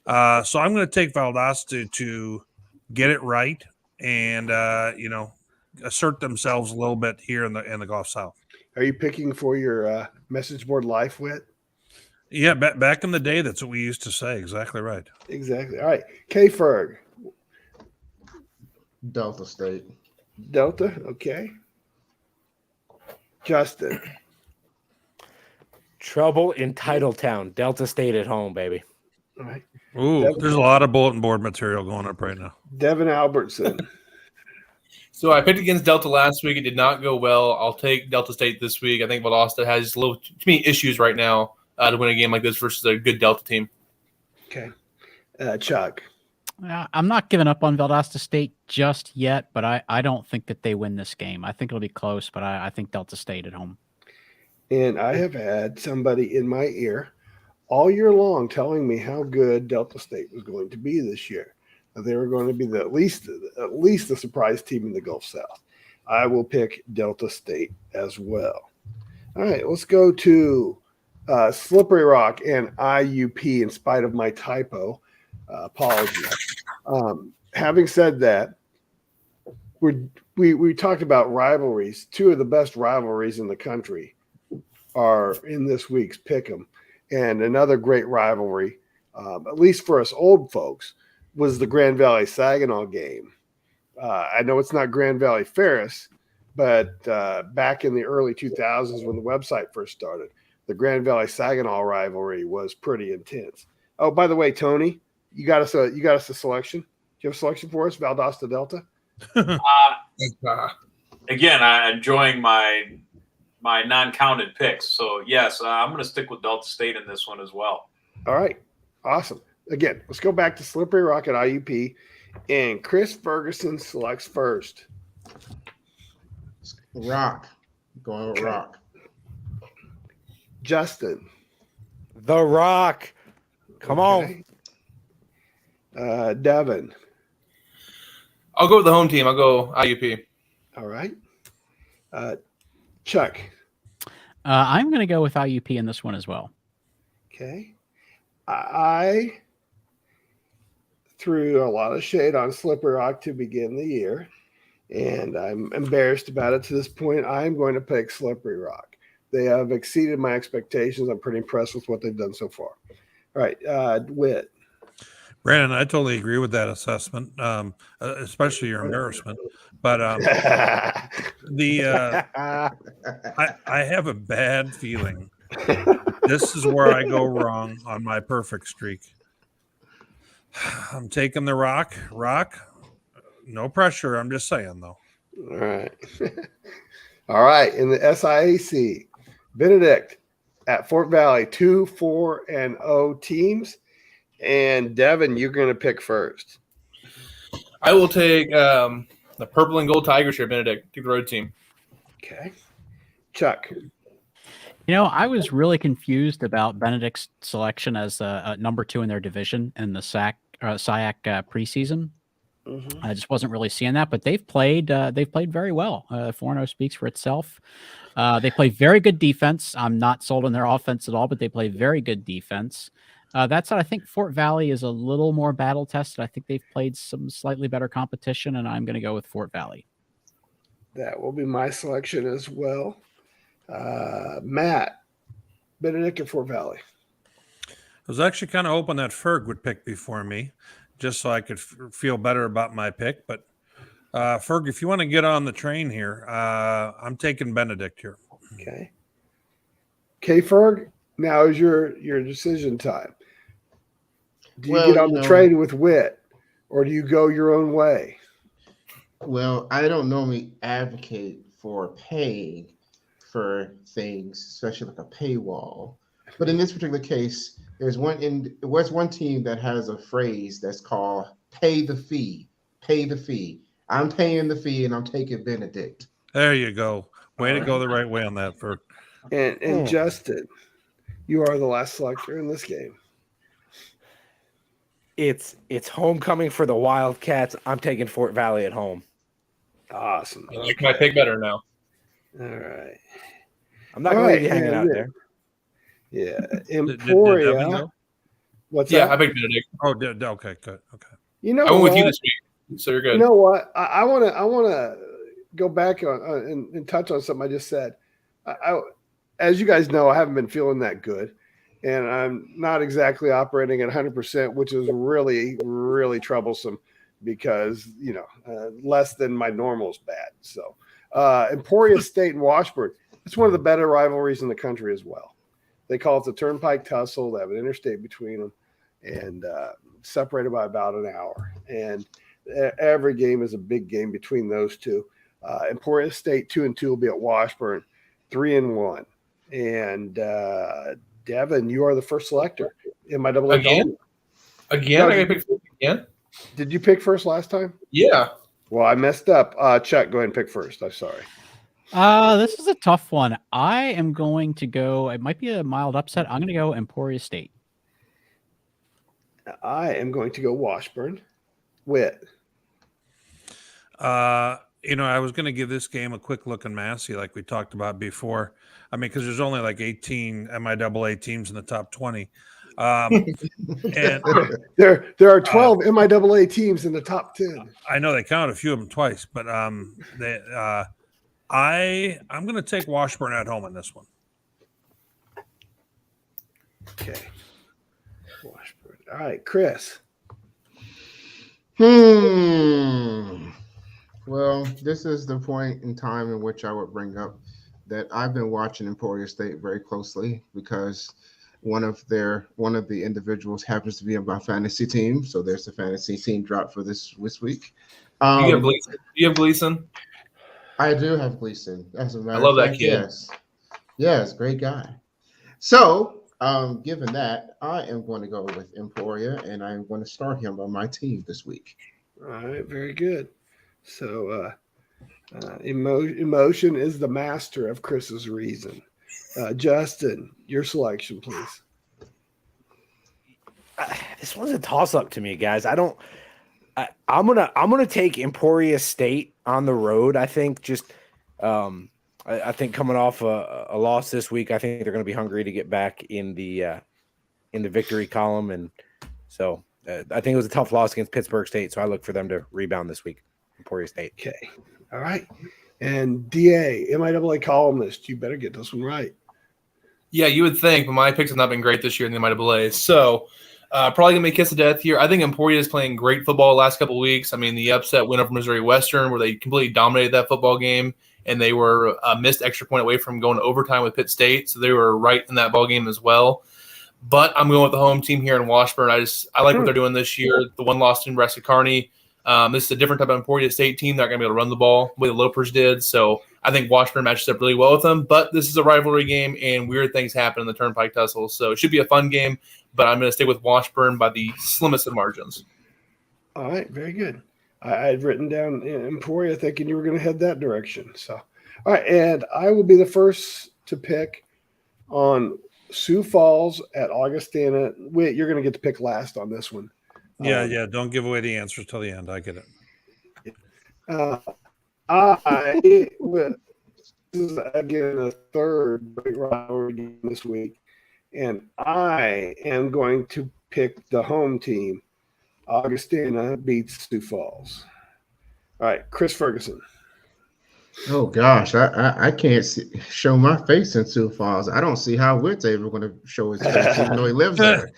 So I'm going to take Valdosta to get it right and assert themselves a little bit here in the Gulf South. Are you picking for your message board life, Whit? Yeah, back in the day, that's what we used to say. Exactly right. Exactly. All right, K. Ferg. Delta State. Delta. Okay. Justin. Trouble in Titletown. Delta State at home, baby. All right. Ooh, there's a lot of bulletin board material going up right now. Devin Albertson. So I picked against Delta last week. It did not go well. I'll take Delta State this week. I think Valdosta has a little too many issues right now to win a game like this versus a good Delta team. Okay. Chuck. I'm not giving up on Valdosta State just yet, but I don't think that they win this game. I think it'll be close, but I think Delta State at home. And I have had somebody in my ear all year long telling me how good Delta State was going to be this year. They were going to be at least the surprise team in the Gulf South. I will pick Delta State as well. All right, let's go to Slippery Rock and IUP in spite of my typo. Apologies. Having said that, we talked about rivalries. Two of the best rivalries in the country are in this week's Pick'em. And another great rivalry, at least for us old folks, was the Grand Valley Saginaw game. I know it's not Grand Valley Ferris, but back in the early 2000s when the website first started, the Grand Valley Saginaw rivalry was pretty intense. Oh, by the way, Tony, you got us a selection. Do you have a selection for us, Valdosta Delta? Again, I'm enjoying my non-counted picks. So, yes, I'm going to stick with Delta State in this one as well. All right. Awesome. Again, let's go back to Slippery Rock at IUP. And Chris Ferguson selects first. Rock. Going with Rock. Justin. The Rock. Come on. Devin. I'll go with the home team. I'll go IUP. All right. Chuck. I'm going to go with IUP in this one as well. Okay. I threw a lot of shade on Slippery Rock to begin the year, and I'm embarrassed about it to this point. I'm going to pick Slippery Rock. They have exceeded my expectations. I'm pretty impressed with what they've done so far. All right. Whit. Brandon, I totally agree with that assessment, especially your embarrassment. But I have a bad feeling this is where I go wrong on my perfect streak. I'm taking the Rock. Rock, no pressure. I'm just saying, though. All right. All right. In the SIAC, Benedict at Fort Valley, 2-4-0 teams. And Devin, you're going to pick first. I will take the purple and gold Tigers here, Benedict. Take the road team. Okay. Chuck. You know, I was really confused about Benedict's selection as number 2 in their division in the SIAC preseason. Mm-hmm. I just wasn't really seeing that, but they've played very well. 4-0 speaks for itself. They play very good defense. I'm not sold on their offense at all, but they play very good defense. That said, I think Fort Valley is a little more battle tested. I think they've played some slightly better competition, and I'm going to go with Fort Valley. That will be my selection as well. Matt, Benedict or Fort Valley? I was actually kind of hoping that Ferg would pick before me, just so I could feel better about my pick. But Ferg, if you want to get on the train here, I'm taking Benedict here. Okay. Okay, Ferg, now is your decision time. Do you get on the train with Whit, or do you go your own way? Well, I don't normally advocate for paying for things, especially like a paywall. But in this particular case, there's one team that has a phrase that's called "pay the fee." Pay the fee. I'm paying the fee, and I'm taking Benedict. There you go. Way to go the right way on that, Ferg. And Justin, you are the last selector in this game. It's homecoming for the Wildcats. I'm taking Fort Valley at home. Awesome. I like my pick better now. All right. I'm not going to leave you hanging out there. Yeah. Did Emporia. Devin go? What's Yeah, that? I picked Benedict. Oh, okay, good. Okay. You know I went what? with you this week, so you're good. You know what? I want to go back on and touch on something I just said. As you guys know, I haven't been feeling that good, and I'm not exactly operating at 100%, which is really, really troublesome because less than my normal is bad. So, Emporia State and Washburn, it's one of the better rivalries in the country as well. They call it the Turnpike Tussle. They have an interstate between them, and separated by about an hour. And every game is a big game between those two. Emporia State 2-2 will be at Washburn, 3-1. And Devin, you are the first selector. Again? Again? I got to pick again? Did you pick first last time? Yeah. Well, I messed up. Chuck, go ahead and pick first. I'm sorry. This is a tough one. I am going to go, it might be a mild upset. I'm going to go Emporia State. I am going to go Washburn. Whit. I was going to give this game a quick look in Massey like we talked about before. I mean, because there's only like 18 MIAA teams in the top 20. And there are 12 MIAA teams in the top 10. I know they counted a few of them twice, but I'm going to take Washburn at home in this one. Okay. Washburn. All right, Chris. Well, this is the point in time in which I would bring up that I've been watching Emporia State very closely because one of the individuals happens to be on my fantasy team. So there's the fantasy team drop for this week. Do you have Gleason? I do have Gleason. As a matter I love of that fact, kid. Yes, great guy. So, given that, I am going to go with Emporia, and I'm going to start him on my team this week. All right, very good. So, emotion is the master of Chris's reason. Justin, your selection, please. This one's a toss-up to me, guys. I'm gonna take Emporia State on the road. I think I think coming off a loss this week, I think they're going to be hungry to get back in the victory column, and so I think it was a tough loss against Pittsburgh State. So I look for them to rebound this week. Emporia State. Okay, all right. And DA, MIAA columnist, you better get this one right. Yeah, you would think, but my picks have not been great this year in the MIAA. So probably going to be a kiss of death here. I think Emporia is playing great football the last couple of weeks. I mean, the upset win over Missouri Western where they completely dominated that football game, and they were a missed extra point away from going to overtime with Pitt State. So they were right in that ball game as well. But I'm going with the home team here in Washburn. I like what they're doing this year. The one loss to Nebraska Kearney. This is a different type of Emporia State team. They're not going to be able to run the ball the way the Lopers did. So I think Washburn matches up really well with them. But this is a rivalry game, and weird things happen in the Turnpike Tussle. So it should be a fun game. But I'm going to stick with Washburn by the slimmest of margins. All right, very good. I had written down Emporia thinking you were going to head that direction. So, all right, and I will be the first to pick on Sioux Falls at Augustana. Wait, you're going to get to pick last on this one. Yeah. Don't give away the answers till the end. I get it. This is again a third big rivalry game this week, and I am going to pick the home team. Augustana beats Sioux Falls. All right, Chris Ferguson. Oh gosh, I can't show my face in Sioux Falls. I don't see how Whit's ever going to show his face, even though he lives there.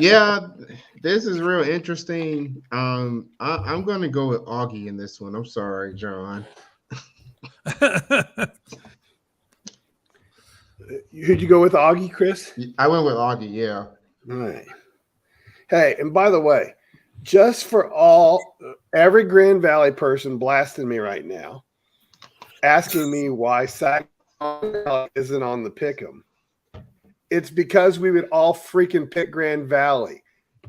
Yeah, this is real interesting. I'm going to go with Augie in this one. I'm sorry, John. Who'd you go with, Augie, Chris? I went with Augie, yeah. All right. Hey, and by the way, just for every Grand Valley person blasting me right now, asking me why Sac isn't on the pick'em. It's because we would all freaking pick Grand Valley.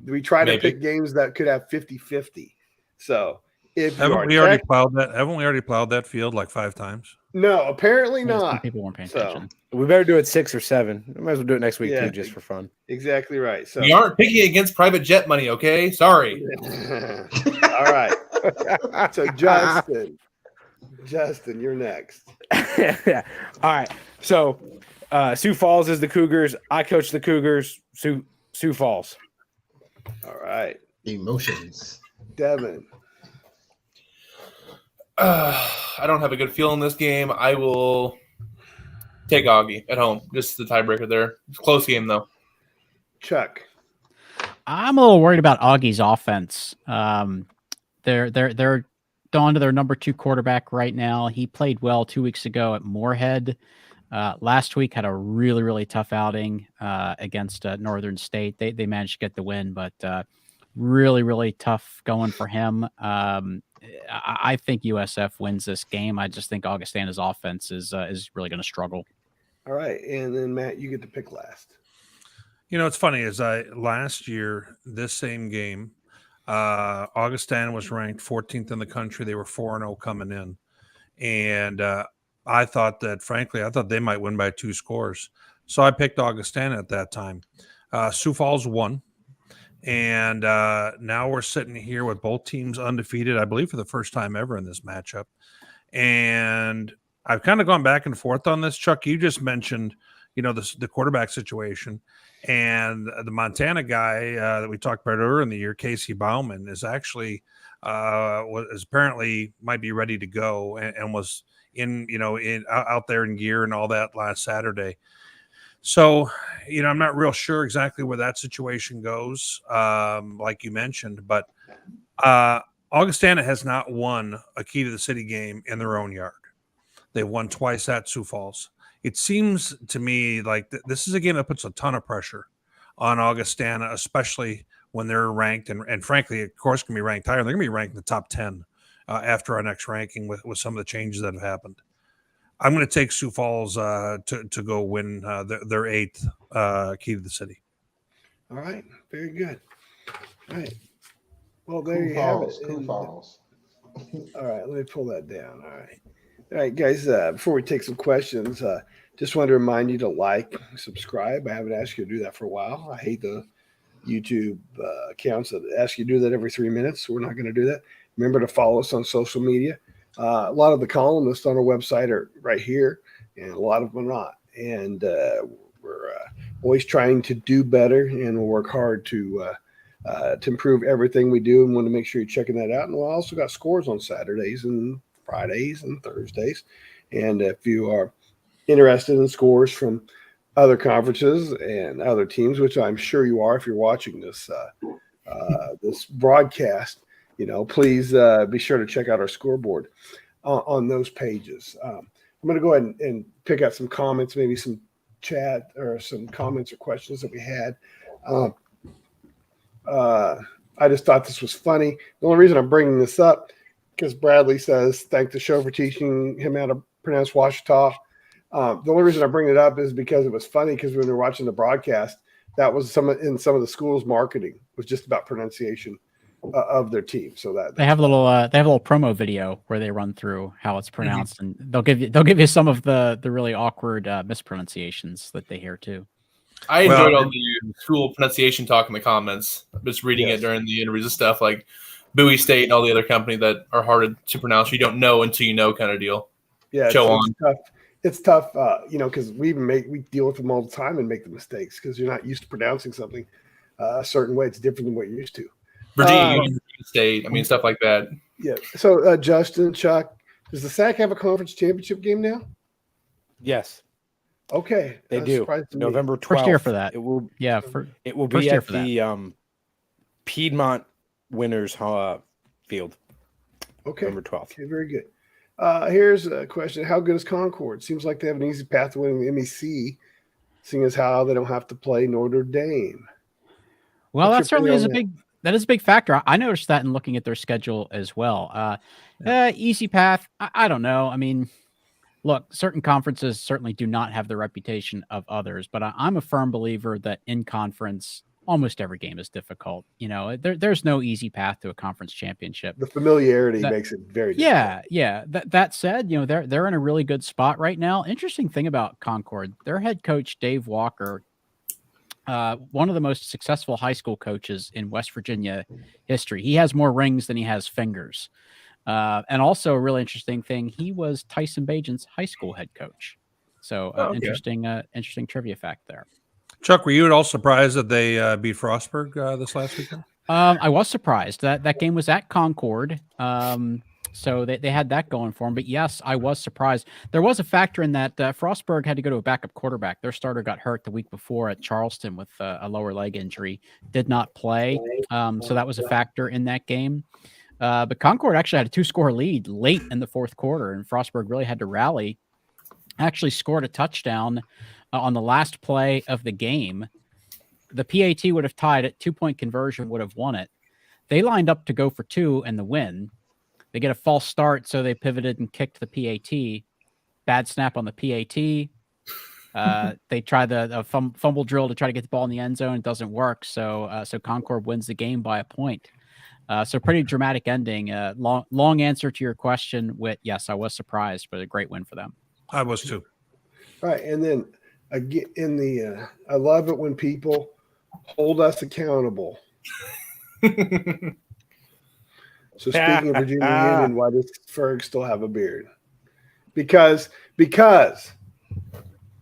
We try to pick games that could have 50-50. So haven't we already plowed that field like 5 times? No, apparently not. People weren't paying attention. We better do it 6 or 7. We might as well do it next week too, just for fun. Exactly right. So we aren't picking against private jet money, okay? Sorry. All right. So Justin, you're next. All right. So Sioux Falls is the Cougars. I coach the Cougars. Sioux Falls. All right. Emotions. Devin. I don't have a good feel in this game. I will take Augie at home. Just the tiebreaker there. It's a close game, though. Chuck. I'm a little worried about Augie's offense. They're down to their number 2 quarterback right now. He played well 2 weeks ago at Moorhead. Last week had a really, really tough outing against Northern State. They managed to get the win, but really, really tough going for him. I think USF wins this game. I just think Augustana's offense is really going to struggle. All right, and then Matt, you get to pick last. It's funny, last year, this same game, Augustana was ranked 14th in the country. They were 4-0 coming in. And I thought they might win by 2 scores. So I picked Augustana at that time. Sioux Falls won. And now we're sitting here with both teams undefeated, I believe, for the first time ever in this matchup. And I've kind of gone back and forth on this. Chuck, you just mentioned, the quarterback situation. And the Montana guy that we talked about earlier in the year, Casey Bauman, is actually was apparently might be ready to go and was out there in gear and all that last Saturday. So, I'm not real sure exactly where that situation goes, like you mentioned, but Augustana has not won a Key to the City game in their own yard. They've won twice at Sioux Falls. It seems to me like this is a game that puts a ton of pressure on Augustana, especially when they're ranked and frankly, of course, can be ranked higher. They're going to be ranked in the top 10 after our next ranking with some of the changes that have happened. I'm going to take Sioux Falls to go win their 8th Key to the City. All right, very good. All right. Well, there you have it. Sioux Falls. All right, let me pull that down. All right, guys, before we take some questions, just wanted to remind you to like, subscribe. I haven't asked you to do that for a while. I hate the YouTube accounts that ask you to do that every 3 minutes, so we're not going to do that. Remember to follow us on social media. A lot of the columnists on our website are right here, and a lot of them are not. And we're always trying to do better, and we'll work hard to improve everything we do, and want to make sure you're checking that out. And we'll also got scores on Saturdays and Fridays and Thursdays. And if you are interested in scores from other conferences and other teams, which I'm sure you are if you're watching this this broadcast, please be sure to check out our scoreboard on those pages. I'm going to go ahead and pick out some comments, maybe some chat or some comments or questions that we had. I just thought this was funny. The only reason I'm bringing this up because Bradley says, thank the show for teaching him how to pronounce Ouachita. The only reason I bring it up is because it was funny because when we were watching the broadcast, that was some of the school's marketing was just about pronunciation of their team. So that they have a little promo video where they run through how it's pronounced, and they'll give you some of the really awkward mispronunciations that they hear too. I enjoyed all the school pronunciation talk in the comments. Just reading it during the interviews and stuff like Bowie State and all the other company that are hard to pronounce. You don't know until you know kind of deal. Yeah. It's tough, because we deal with them all the time and make the mistakes because you're not used to pronouncing something a certain way. It's different than what you're used to. Virginia State, stuff like that. Yeah. So, Justin, Chuck, does the SAC have a conference championship game now? Yes. Okay. They do. November 12th. First year for that. It will. Yeah. It will be at the Piedmont Winners Field. Okay. November 12th. Okay. Very good. Here's a question. How good is Concord? Seems like they have an easy path to winning the MEC, seeing as how they don't have to play Notre Dame. Well, that certainly is a big factor. I noticed that in looking at their schedule as well. Easy path. I don't know. Look, certain conferences certainly do not have the reputation of others, but I'm a firm believer that in conference, almost every game is difficult. There's no easy path to a conference championship. The familiarity makes it very difficult. Yeah. That said, they're in a really good spot right now. Interesting thing about Concord, their head coach, Dave Walker, one of the most successful high school coaches in West Virginia history. He has more rings than he has fingers. And also a really interesting thing, he was Tyson Bagent's high school head coach. So interesting trivia fact there. Chuck, were you at all surprised that they beat Frostburg this last weekend? I was surprised that game was at Concord. So they had that going for them. But yes, I was surprised. There was a factor in that Frostburg had to go to a backup quarterback. Their starter got hurt the week before at Charleston with a lower leg injury, did not play. So that was a factor in that game. But Concord actually had a 2-score lead late in the fourth quarter, and Frostburg really had to rally actually scored a touchdown on the last play of the game. The PAT would have tied it. 2-point conversion would have won it. They lined up to go for 2 and the win. They get a false start, so they pivoted and kicked the PAT. Bad snap on the PAT. They try the fumble drill to try to get the ball in the end zone. It doesn't work. So Concord wins the game by a point. So pretty dramatic ending. Long answer to your question, Whit. Yes, I was surprised, but a great win for them. I was too. Right. And then again, I love it when people hold us accountable. So speaking of Virginia Union, why does Ferg still have a beard? Because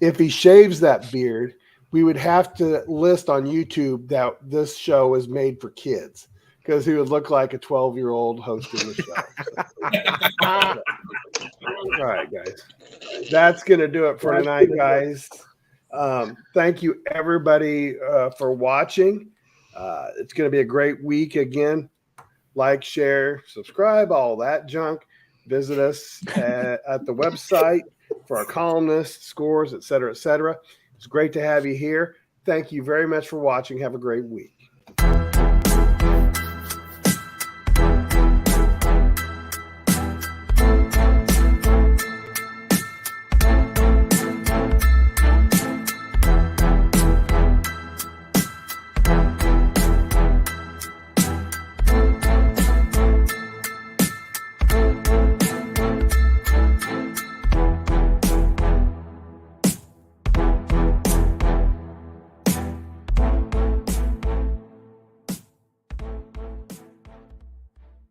if he shaves that beard, we would have to list on YouTube that this show is made for kids, because he would look like a 12-year-old hosting the show. All right, guys. That's going to do it for tonight, guys. Thank you, everybody, for watching. It's going to be a great week again. Like, share, subscribe, all that junk. Visit us at the website for our columnists, scores, et cetera, et cetera. It's great to have you here. Thank you very much for watching. Have a great week.